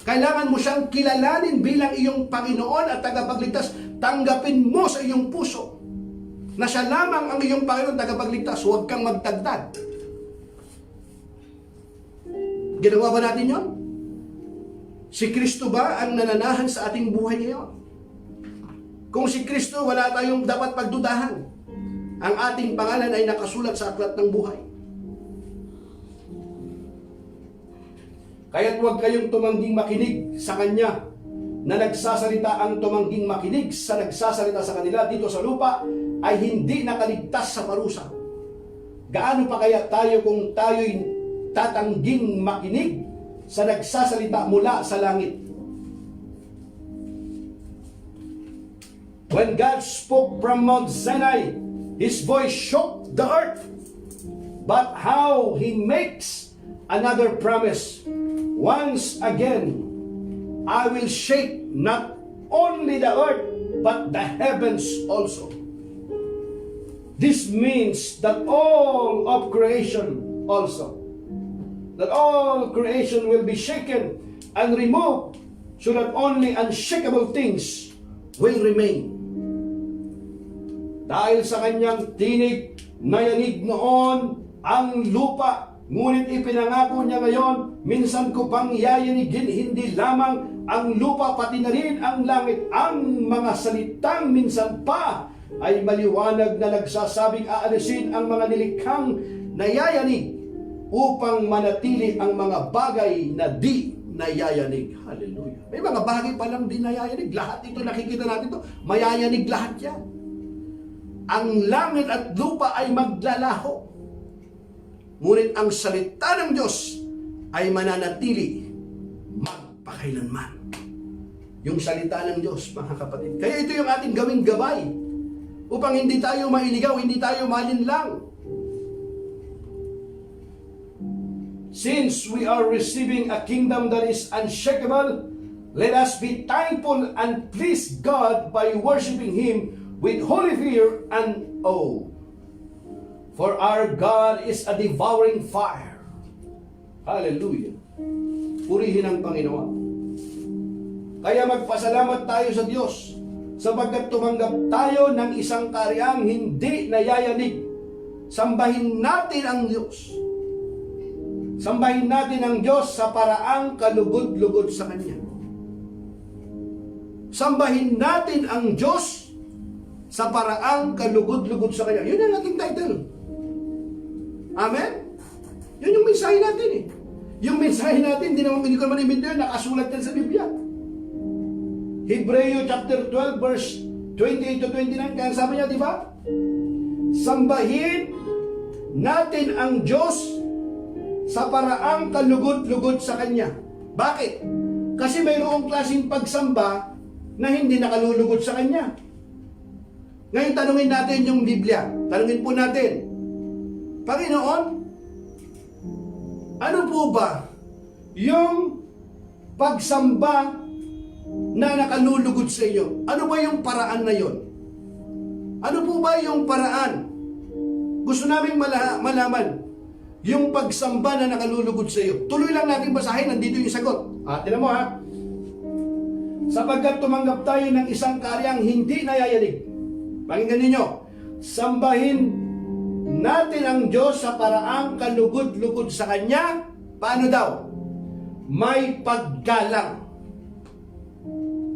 [SPEAKER 1] Kailangan mo siyang kilalanin bilang iyong Panginoon at tagapagligtas. Tanggapin mo sa iyong puso na siya lamang ang iyong Panginoon tagapagligtas. Huwag kang magdagdag. Ginawa ba natin yon? Si Kristo ba ang nananahan sa ating buhay ngayon? Kung si Kristo, wala tayong dapat pagdudahan. Ang ating pangalan ay nakasulat sa aklat ng buhay. Kaya't huwag kayong tumangging makinig sa Kanya na nagsasalita. Ang tumangging makinig sa nagsasalita sa kanila dito sa lupa ay hindi nakaligtas sa parusa. Gaano pa kaya tayo kung tayo'y tatangging makinig sa nagsasalita mula sa langit? When God spoke from Mount Sinai, His voice shook the earth. But how He makes another promise. Once again, I will shake not only the earth, but the heavens also. This means that all of creation also, that all creation will be shaken and removed, so that only unshakable things will remain. Dahil sa kanyang tinig na yanig noon ang lupa, ngunit ipinangako niya ngayon, minsan ko pang yayanigin hindi lamang ang lupa, pati na rin ang langit. Ang mga salitang minsan pa ay maliwanag na nagsasabing aalisin ang mga nilikhang nayayanig upang manatili ang mga bagay na di nayayanig. Hallelujah. May mga bagay pa lang din nayayanig. Lahat ito, nakikita natin ito, mayayanig lahat yan. Ang langit at lupa ay maglalaho. Ngunit ang salita ng Diyos ay mananatili magpakailanman. Yung salita ng Diyos, mga kapatid. Kaya ito yung ating gawing gabay upang hindi tayo mailigaw, hindi tayo malinlang. Since we are receiving a kingdom that is unshakable, let us be thankful and please God by worshiping Him with holy fear and awe. For our God is a devouring fire. Hallelujah. Purihin ang Panginoon. Kaya magpasalamat tayo sa Diyos sapagkat tumanggap tayo ng isang karyang hindi nayayanig. Sambahin natin ang Diyos. Sambahin natin ang Diyos sa paraang kalugod-lugod sa Kanya. Sambahin natin ang Diyos sa paraang kalugod-lugod sa Kanya. Yun ang ating title. Amen? Yun yung mensahe natin eh. Yung mensahe natin, hindi ko naman i-invento yun, nakasulat yan sa Biblia. Hebreo chapter 12 verse 28 to 29, kaya sabi niya, di ba? Sambahin natin ang Diyos sa paraang kalugod-lugod sa Kanya. Bakit? Kasi mayroong klaseng pagsamba na hindi nakalulugod sa Kanya. Ngayon tanungin natin yung Biblia. Tanungin po natin, Panginoon, ano po ba yung pagsamba na nakalulugod sa iyo? Ano ba yung paraan na yon? Ano po ba yung paraan? Gusto naming malaman yung pagsamba na nakalulugod sa iyo. Tuloy lang natin basahin, nandito yung sagot. Tinan mo ha. Sapagkat tumanggap tayo ng isang karyang hindi nayayanig. Pakinggan ninyo. Sambahin natin ang Diyos sa paraang kalugod-lugod sa Kanya. Paano daw? May paggalang.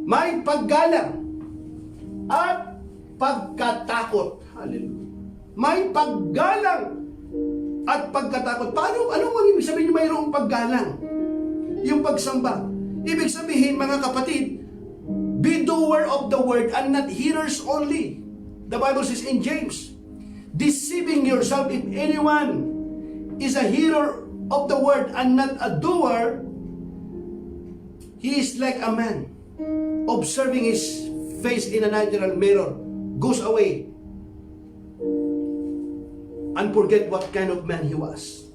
[SPEAKER 1] May paggalang. At pagkatakot. Hallelujah. May paggalang at pagkatakot. Paano? Anong ibig sabihin yung mayroong paggalang? Yung pagsamba. Ibig sabihin, mga kapatid, be doer of the word and not hearers only. The Bible says in James, deceiving yourself, if anyone is a hearer of the word and not a doer, he is like a man observing his face in a natural mirror, goes away and forget what kind of man he was.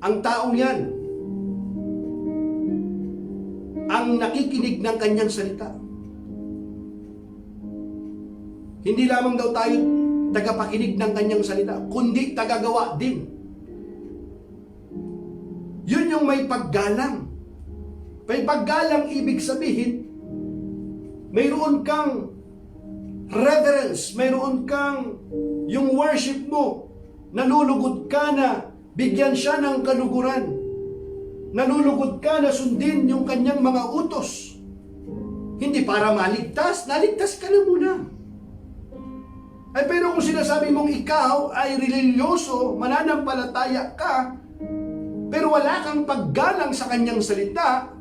[SPEAKER 1] Ang taong yan ang nakikinig ng kanyang salita. Hindi lamang daw tayo tagapakinig ng kanyang salita, kundi tagagawa din. Yun yung may paggalang. May paggalang ibig sabihin, mayroon kang reverence, mayroon kang yung worship mo, nalulugod ka na bigyan siya ng kaluguran. Nalulugod ka na sundin yung kanyang mga utos. Hindi para maligtas, naligtas ka na muna. Ay pero kung sinasabi mong ikaw ay religyoso, mananampalataya ka, pero wala kang paggalang sa kanyang salita,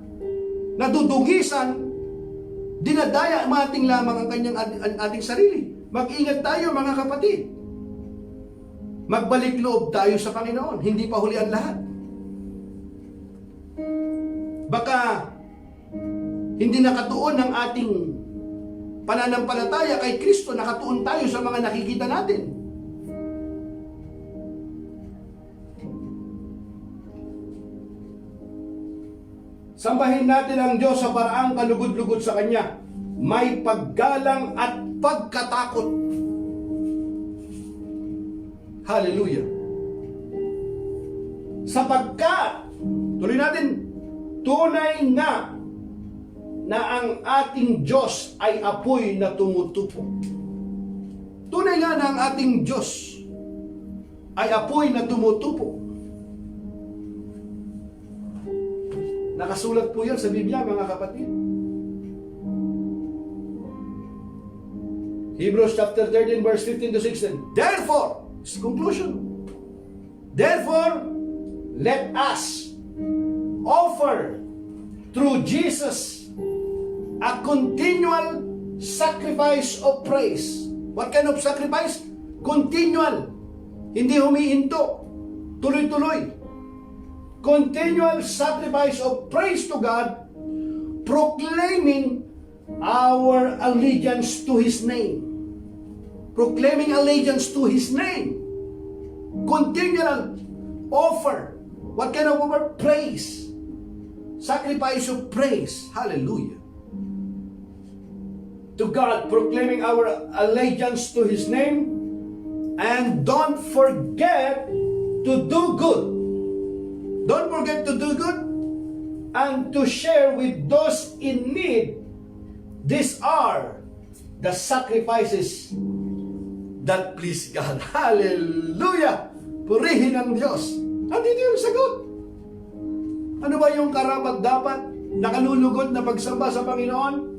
[SPEAKER 1] nadudungisan, dinadaya mating lamang ang kanyang ating sarili. Mag-ingat tayo mga kapatid. Magbalik loob tayo sa Panginoon, hindi pa huli ang lahat. Baka hindi nakatuon ang ating pananampalataya kay Kristo, nakatuon tayo sa mga nakikita natin. Sambahin natin ang Diyos sa paraang kalugod-lugod sa Kanya. May paggalang at pagkatakot. Hallelujah. Sapagkat, tuloy natin, tunay nga na ang ating Diyos ay apoy na tumutupo. Tunay nga na ang ating Diyos ay apoy na tumutupo. Nakasulat po yan sa Biblia, mga kapatid. Hebrews chapter 13 verse 15 to 16. Therefore, conclusion. Therefore, let us offer through Jesus, a continual sacrifice of praise. What kind of sacrifice? Continual. Hindi humihinto. Tuloy-tuloy. Continual sacrifice of praise to God, proclaiming our allegiance to His name. Proclaiming allegiance to His name. Continual offer. What kind of offer? Praise. Sacrifice of praise. Hallelujah. To God, proclaiming our allegiance to His name. And don't forget to do good. Don't forget to do good and to share with those in need. These are the sacrifices that please God. Hallelujah! Purihin ang Diyos. Andito yung sagot. Ano ba yung karapat-dapat na kalulugod na pagsamba sa Panginoon?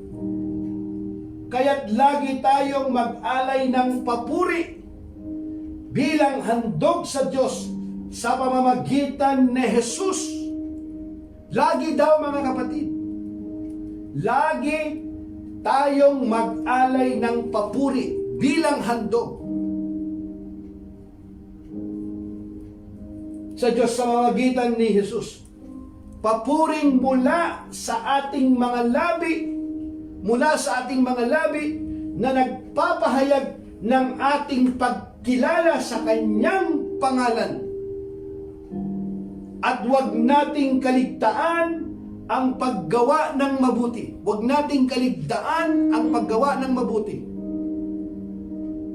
[SPEAKER 1] Kaya't lagi tayong mag-alay ng papuri bilang handog sa Diyos sa pamamagitan ni Jesus. Lagi daw mga kapatid, lagi tayong mag-alay ng papuri bilang handog sa Diyos sa pamamagitan ni Jesus. Papuring mula sa ating mga labi, na nagpapahayag ng ating pagkilala sa Kanyang pangalan. At huwag nating kaligtaan ang paggawa ng mabuti. Huwag nating kaligtaan ang paggawa ng mabuti.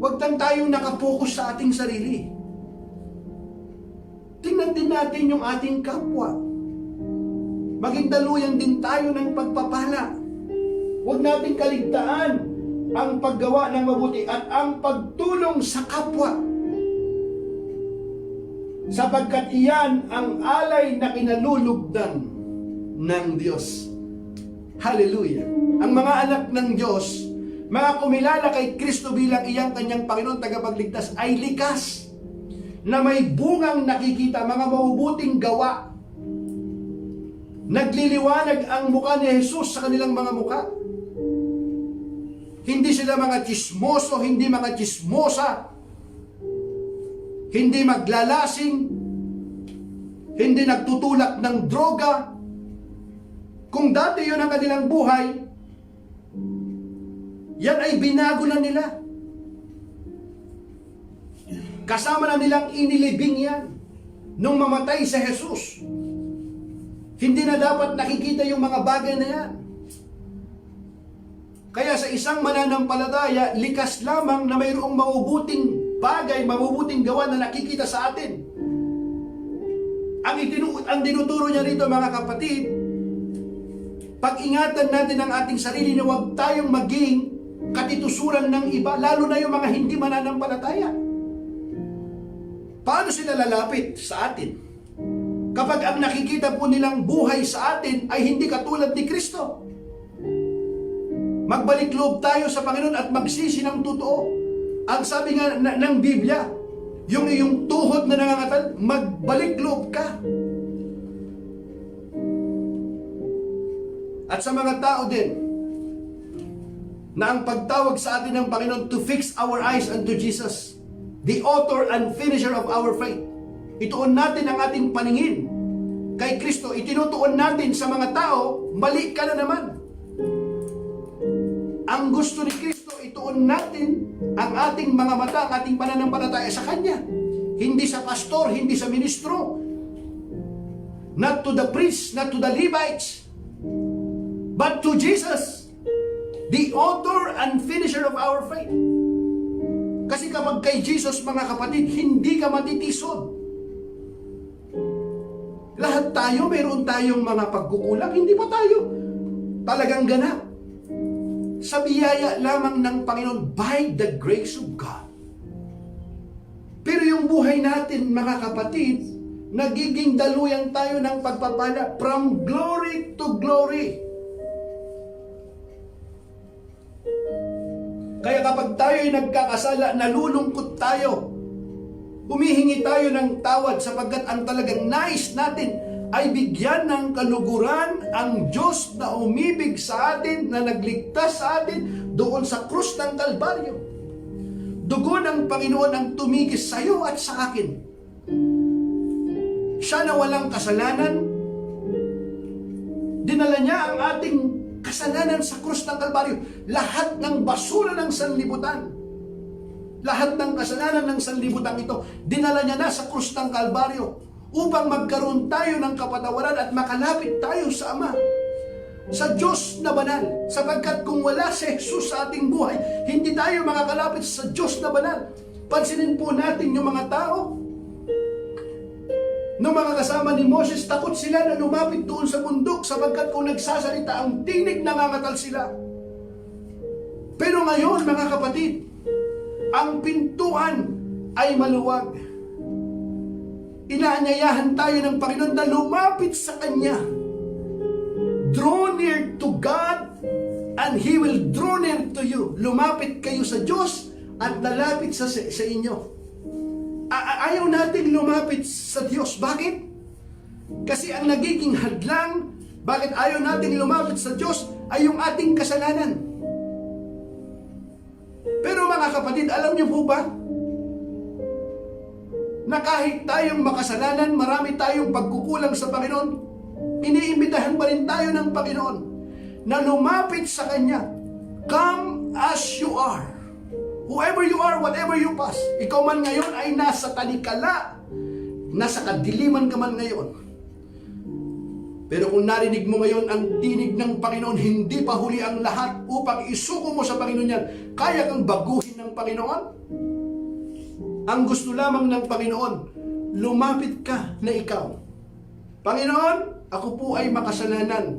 [SPEAKER 1] Huwag lang tayong nakapokus sa ating sarili. Tingnan din natin yung ating kapwa. Maging daluyan din tayo ng pagpapala. Huwag nating kaligtaan ang paggawa ng mabuti at ang pagtulong sa kapwa. Sapagkat iyan ang alay na kinalulugdan ng Diyos. Hallelujah! Ang mga anak ng Diyos, mga kumilala kay Kristo bilang iyang kanyang Panginoon tagapagligtas, ay likas na may bungang nakikita, mga mabubuting gawa. Nagliliwanag ang mukha ni Jesus sa kanilang mga mukha. Hindi sila mga chismoso, hindi mga chismosa, hindi maglalasing, hindi nagtutulak ng droga. Kung dati yun ang kanilang buhay, yan ay binago na nila. Kasama na nilang inilibing yan nung mamatay sa Jesus. Hindi na dapat nakikita yung mga bagay na yan. Kaya sa isang mananampalataya, likas lamang na mayroong mabubuting bagay, mabubuting gawa na nakikita sa atin. Ang dinuturo niya rito, mga kapatid, pag-ingatan natin ang ating sarili na huwag tayong maging katitusuran ng iba, lalo na yung mga hindi mananampalataya. Paano sila lalapit sa atin? Kapag ang nakikita po nilang buhay sa atin ay hindi katulad ni Kristo. Magbalik loob tayo sa Panginoon at magsisi ng totoo. Ang sabi nga ng Biblia, yung iyong tuhod na nangangatal, magbalik loob ka. At sa mga tao din, na ang pagtawag sa atin ng Panginoon to fix our eyes unto Jesus, the author and finisher of our faith. Ituon natin ang ating paningin kay Kristo. Itinutuon natin sa mga tao, mali ka na naman. Ang gusto ni Kristo, ituon natin ang ating mga mata, ang ating pananampalataya sa Kanya. Hindi sa pastor, hindi sa ministro. Not to the priests, not to the Levites, but to Jesus, the author and finisher of our faith. Kasi kapag kay Jesus, mga kapatid, hindi ka matitisod. Lahat tayo, mayroon tayong mga pagkukulang, hindi pa tayo talagang ganap. Sa biyaya lamang ng Panginoon, by the grace of God. Pero yung buhay natin, mga kapatid, nagiging daluyan tayo ng pagpapala from glory to glory. Kaya kapag tayo ay nagkakasala, nalulungkot tayo. Humihingi tayo ng tawad sapagkat ang talagang nais natin ay bigyan ng kaluguran ang Diyos na umibig sa atin, na nagligtas sa atin doon sa krus ng Kalbaryo. Dugo ng Panginoon ang tumigis sa iyo at sa akin. Siya na walang kasalanan, dinala niya ang ating kasalanan sa krus ng Kalbaryo. Lahat ng basura ng sanlibutan, lahat ng kasalanan ng sanlibutan ito, dinala niya na sa krus ng Kalbaryo upang magkaroon tayo ng kapatawaran at makalapit tayo sa Ama, sa Diyos na banal. Sapagkat kung wala si Jesus sa ating buhay, hindi tayo makakalapit sa Diyos na banal. Pansinin po natin yung mga tao, nung mga kasama ni Moses, takot sila na lumapit doon sa bundok sapagkat kung nagsasalita ang tinig, nangangatal sila. Pero ngayon, mga kapatid, ang pintuan ay maluwag. Inaanyayahan tayo ng Panginoon na lumapit sa Kanya. Draw near to God and He will draw near to you. Lumapit kayo sa Diyos at lalapit sa inyo. Ayaw natin lumapit sa Diyos. Bakit? Kasi ang nagiging hadlang, bakit ayaw natin lumapit sa Diyos ay yung ating kasalanan. Pero mga kapatid, alam niyo po ba na kahit tayong makasalanan, marami tayong pagkukulang sa Panginoon, iniimbitahan pa rin tayo ng Panginoon na lumapit sa Kanya. Come as you are. Whoever you are, whatever you pass. Ikaw man ngayon ay nasa talikala, nasa kadiliman ka man ngayon. Pero kung narinig mo ngayon ang tinig ng Panginoon, hindi pa huli ang lahat upang isuko mo sa Panginoon yan. Kaya kang baguhin ng Panginoon? Ang gusto lamang ng Panginoon, lumapit ka na ikaw. Panginoon, ako po ay makasalanan.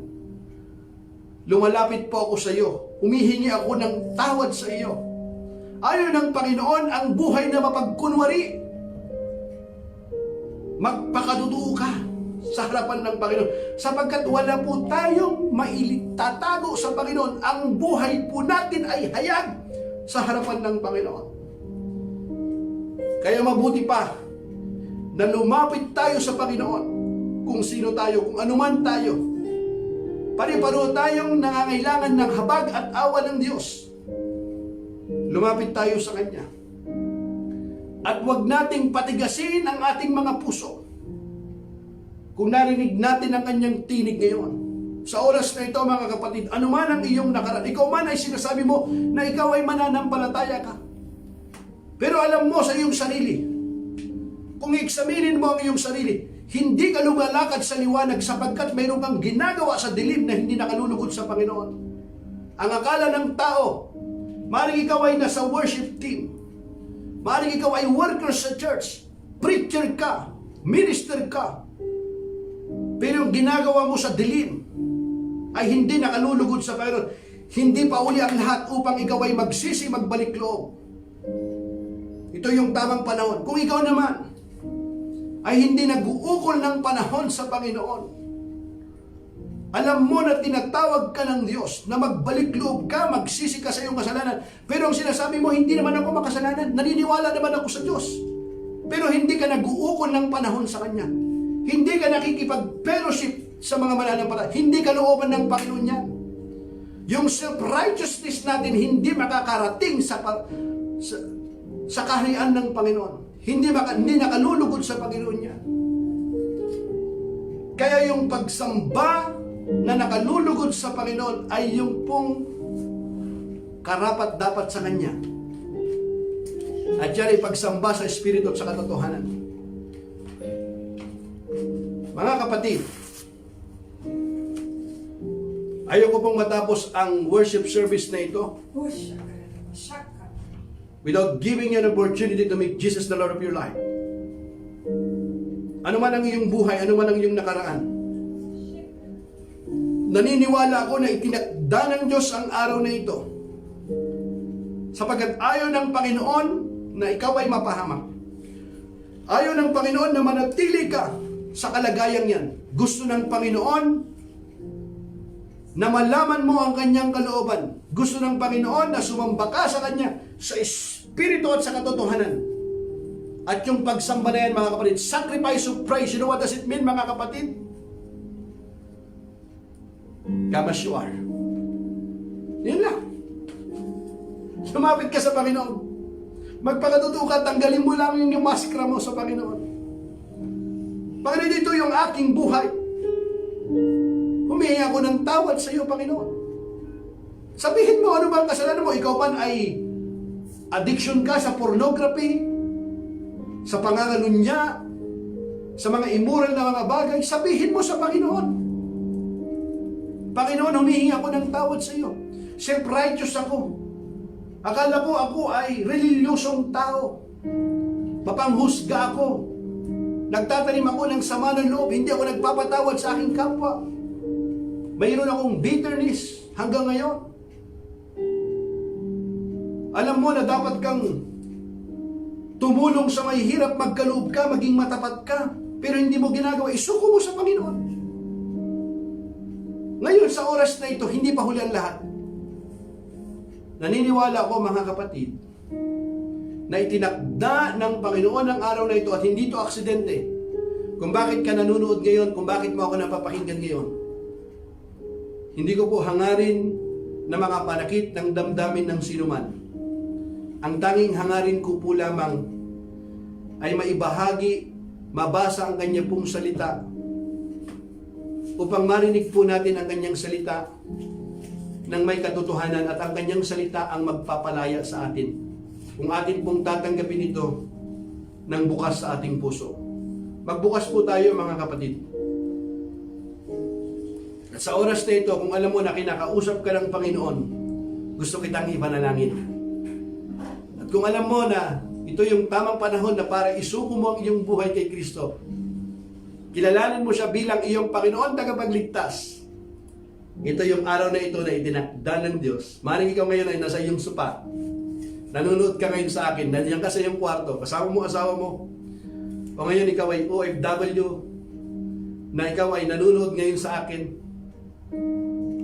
[SPEAKER 1] Lumalapit po ako sa iyo. Humihingi ako ng tawad sa iyo. Ayaw ng Panginoon ang buhay na mapagkunwari. Magpakatotoo ka sa harapan ng Panginoon. Sapagkat wala po tayong mailitatago sa Panginoon. Ang buhay po natin ay hayag sa harapan ng Panginoon. Kaya mabuti pa na lumapit tayo sa Panginoon. Kung sino tayo, kung anuman tayo. Pare-pareho tayong nangangailangan ng habag at awa ng Diyos. Lumapit tayo sa Kanya. At huwag nating patigasin ang ating mga puso. Kung narinig natin ang Kanyang tinig ngayon, sa oras na ito mga kapatid, anuman ang iyong nakaraan, ikaw man ay sinasabi mo na ikaw ay mananampalataya ka. Pero alam mo sa iyong sarili, kung i-examinin mo ang iyong sarili, hindi ka lumalakad sa liwanag sapagkat mayroon kang ginagawa sa dilim na hindi nakalulugod sa Panginoon. Ang akala ng tao, maaaring ikaw ay nasa worship team, maaaring ikaw ay worker sa church, preacher ka, minister ka, pero yung ginagawa mo sa dilim ay hindi nakalulugod sa Panginoon. Hindi pa uli ang lahat upang ikaw ay magsisi, magbalik loob. Ito yung tamang panahon. Kung ikaw naman ay hindi nag-uukol ng panahon sa Panginoon, alam mo na tinatawag ka ng Diyos na magbalik loob ka, magsisi ka sa iyong kasalanan. Pero ang sinasabi mo, hindi naman ako makasalanan. Naniniwala naman ako sa Diyos. Pero hindi ka nag-uukol ng panahon sa Kanya. Hindi ka nakikipag-fellowship sa mga mananampalataya. Hindi ka looban ng Panginoon yan. Yung self-righteousness natin hindi makakarating sa kaharian ng Panginoon. Hindi nakalulugod sa Panginoon niya. Kaya yung pagsamba na nakalulugod sa Panginoon ay yung pong karapat dapat sa Kanya. At yan ay pagsamba sa Espiritu at sa katotohanan. Mga kapatid, ayaw ko pong matapos ang worship service na ito without giving you an opportunity to make Jesus the Lord of your life. Ano man ang iyong buhay, ano man ang iyong nakaraan, naniniwala ako na itinakda ng Diyos ang araw na ito sapagkat ayaw ng Panginoon na ikaw ay mapahamak. Ayaw ng Panginoon na manatili ka sa kalagayang yan. Gusto ng Panginoon na malaman mo ang Kanyang kalooban. Gusto ng Panginoon na sumamba ka sa Kanya sa Espiritu at sa katotohanan. At yung pagsamba na yan, mga kapatid, sacrifice of praise. You know what does it mean, mga kapatid? come as you are. Yun lang. Lumapit ka sa Panginoon. Magpakatotoo ka, tanggalin mo lang yung maskara mo sa Panginoon. Panginoon, dito yung aking buhay. Humingi ako ng tawad sa iyo, Panginoon. Sabihin mo, ano bang kasalanan mo? Ikaw man ay addiction ka sa pornography, sa pangangalunya, sa mga immoral na mga bagay, sabihin mo sa Panginoon. Panginoon, humihingi ako ng tawad sa iyo. Self-righteous ako. Akala ko ako ay reliyosong tao. Mapanghusga ako. Nagtatanim ako ng sama ng loob. Hindi ako nagpapatawad sa aking kapwa. Mayroon akong bitterness hanggang ngayon. Alam mo na dapat kang tumulong sa may hirap, magkaloob ka, maging matapat ka. Pero hindi mo ginagawa. Isuko mo sa Panginoon. Ngayon, sa oras na ito, hindi pa huli ang lahat. Naniniwala ako, mga kapatid, na itinakda ng Panginoon ang araw na ito at hindi ito aksidente. Kung bakit ka nanonood ngayon, kung bakit mo ako napapakinggan ngayon. Hindi ko po hangarin na mga panakit ng damdamin ng sinuman. Ang tanging hangarin ko po lamang ay maibahagi, mabasa ang kanya pong salita upang marinig po natin ang kanyang salita ng may katotohanan at ang kanyang salita ang magpapalaya sa atin. Kung atin pong tatanggapin ito ng bukas sa ating puso. Magbukas po tayo, mga kapatid. At sa oras na ito, kung alam mo na kinakausap ka ng Panginoon, gusto kitang ipanalangin. At kung alam mo na ito yung tamang panahon na para isuko mo ang iyong buhay kay Kristo, kilalanin mo siya bilang iyong Panginoon tagapagligtas. Ito yung araw na ito na itinakda ng Diyos. Maring ikaw ngayon ay nasa iyong sopa. Nanonood ka ngayon sa akin. Nandiyan ka sa iyong kwarto. Kasama mo, asawa mo. O ngayon ikaw ay OFW na ikaw ay nanonood ngayon sa akin.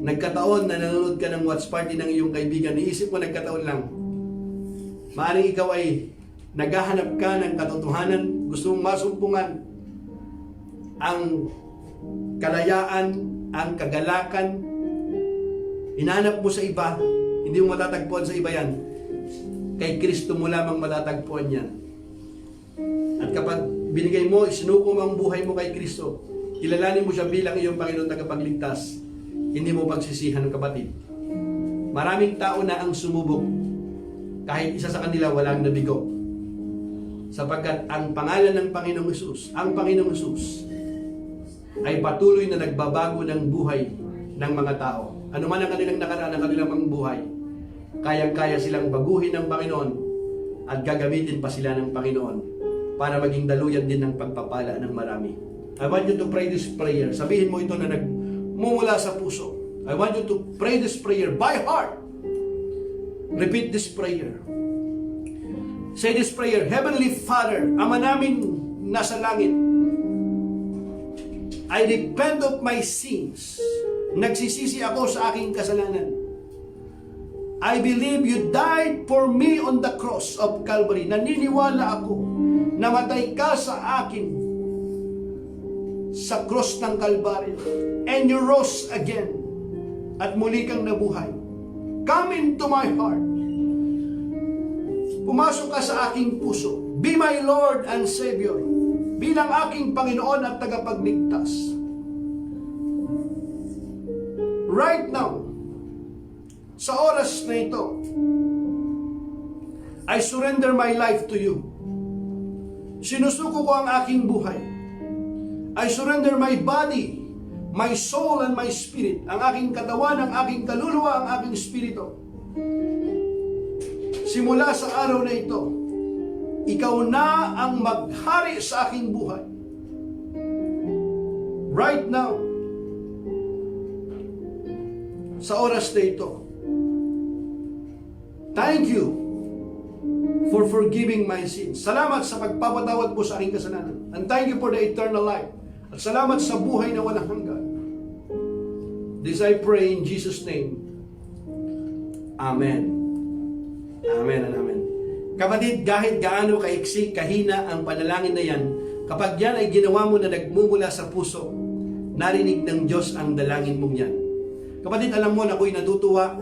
[SPEAKER 1] Nagkataon na nanonood ka ng watch party ng iyong kaibigan. Iisip mo nagkataon lang. Maring ikaw ay naghahanap ka ng katotohanan. Gusto mong masumpungan ang kalayaan, ang kagalakan. Hinanap mo sa iba, hindi mo matatagpuan sa iba yan. Kay Kristo mo lamang matatagpuan yan. At kapag binigay mo, isinuko mo ang buhay mo kay Kristo, kilalanin mo siya bilang iyong Panginoon tagapagligtas, hindi mo pagsisihan ng kapatid. Maraming tao na ang sumubok, kahit isa sa kanila walang nabigo. Sapagkat ang pangalan ng Panginoong Hesus, ang Panginoong Hesus, ay patuloy na nagbabago ng buhay ng mga tao. Ano man ang kanilang nakaraan, ang kanilang mga buhay, kayang-kaya silang baguhin ng Panginoon at gagamitin pa sila ng Panginoon para maging daluyan din ng pagpapala ng marami. I want you to pray this prayer. Sabihin mo ito na nagmumula sa puso. I want you to pray this prayer by heart. Repeat this prayer. Say this prayer. Heavenly Father, Ama namin nasa langit, I repent of my sins. Nagsisisi ako sa aking kasalanan. I believe you died for me on the cross of Calvary. Naniniwala ako, namatay ka sa akin sa cross ng Calvary. And you rose again. At muli kang nabuhay. Come into my heart. Pumasok ka sa aking puso. Be my Lord and Savior. Bilang aking Panginoon at tagapagligtas. Right now, sa oras na ito, I surrender my life to you. Sinusuko ko ang aking buhay. I surrender my body, my soul, and my spirit. Ang aking katawan, ang aking kaluluwa, ang aking espiritu. Simula sa araw na ito, ikaw na ang maghari sa aking buhay. Right now, sa oras na ito, thank you for forgiving my sins. Salamat sa pagpapatawad po sa aking kasalanan. And thank you for the eternal life. At salamat sa buhay na walang hanggan. This I pray in Jesus' name. Amen. Amen and amen. Kapatid, kahit gaano kaiksi, kahina ang panalangin na yan, kapag yan ay ginawa mo na nagmumula sa puso, narinig ng Diyos ang dalangin mong yan. Kapatid, alam mo na ako'y natutuwa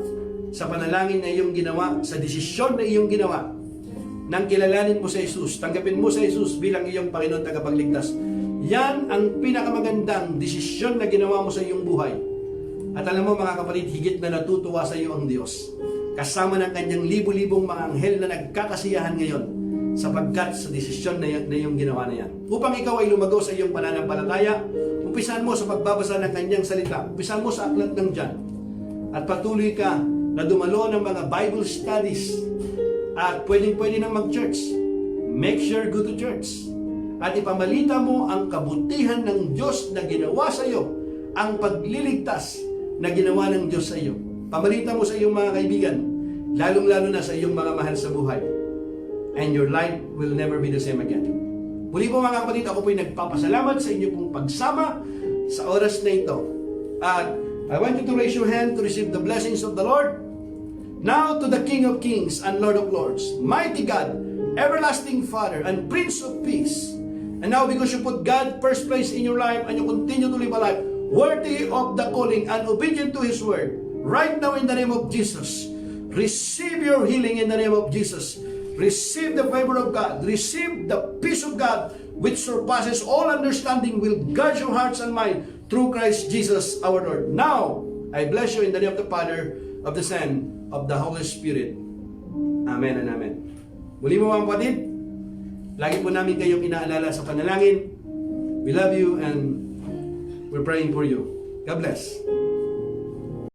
[SPEAKER 1] sa panalangin na iyong ginawa, sa desisyon na iyong ginawa, nang kilalanin mo sa Jesus, tanggapin mo sa Jesus bilang iyong Panginoon tagapagligtas. Yan ang pinakamagandang desisyon na ginawa mo sa iyong buhay. At alam mo mga kapatid, higit na natutuwa sa iyo ang Diyos. Kasama ng kanyang libu-libong mga anghel na nagkakasiyahan ngayon sapagkat sa desisyon na iyong ginawa na yan. Upang ikaw ay lumago sa iyong pananampalataya, umpisan mo sa pagbabasa ng kanyang salita, umpisan mo sa aklat ng John, at patuloy ka na dumalo ng mga Bible studies, at pwede nang mag-church. Make sure go to church. At ipamalita mo ang kabutihan ng Diyos na ginawa sa iyo, ang pagliligtas na ginawa ng Diyos sa iyo. Pamalita mo sa iyong mga kaibigan, lalong-lalo na sa iyong mga mahal sa buhay. And your life will never be the same again. Muli po mga kapatid, ako po'y nagpapasalamat sa inyo pong pagsama sa oras na ito. At I want you to raise your hand to receive the blessings of the Lord. Now to the King of Kings and Lord of Lords, mighty God, everlasting Father, and Prince of Peace. And now because you put God first place in your life and you continue to live a life worthy of the calling and obedient to His word, right now in the name of Jesus, receive your healing in the name of Jesus. Receive the favor of God. Receive the peace of God which surpasses all understanding will guard your hearts and mind through Christ Jesus our Lord. Now, I bless you in the name of the Father, of the Son, of the Holy Spirit. Amen and amen. Muli mo mga kapatid, lagi po namin kayong inaalala sa panalangin. We love you and we're praying for you. God bless.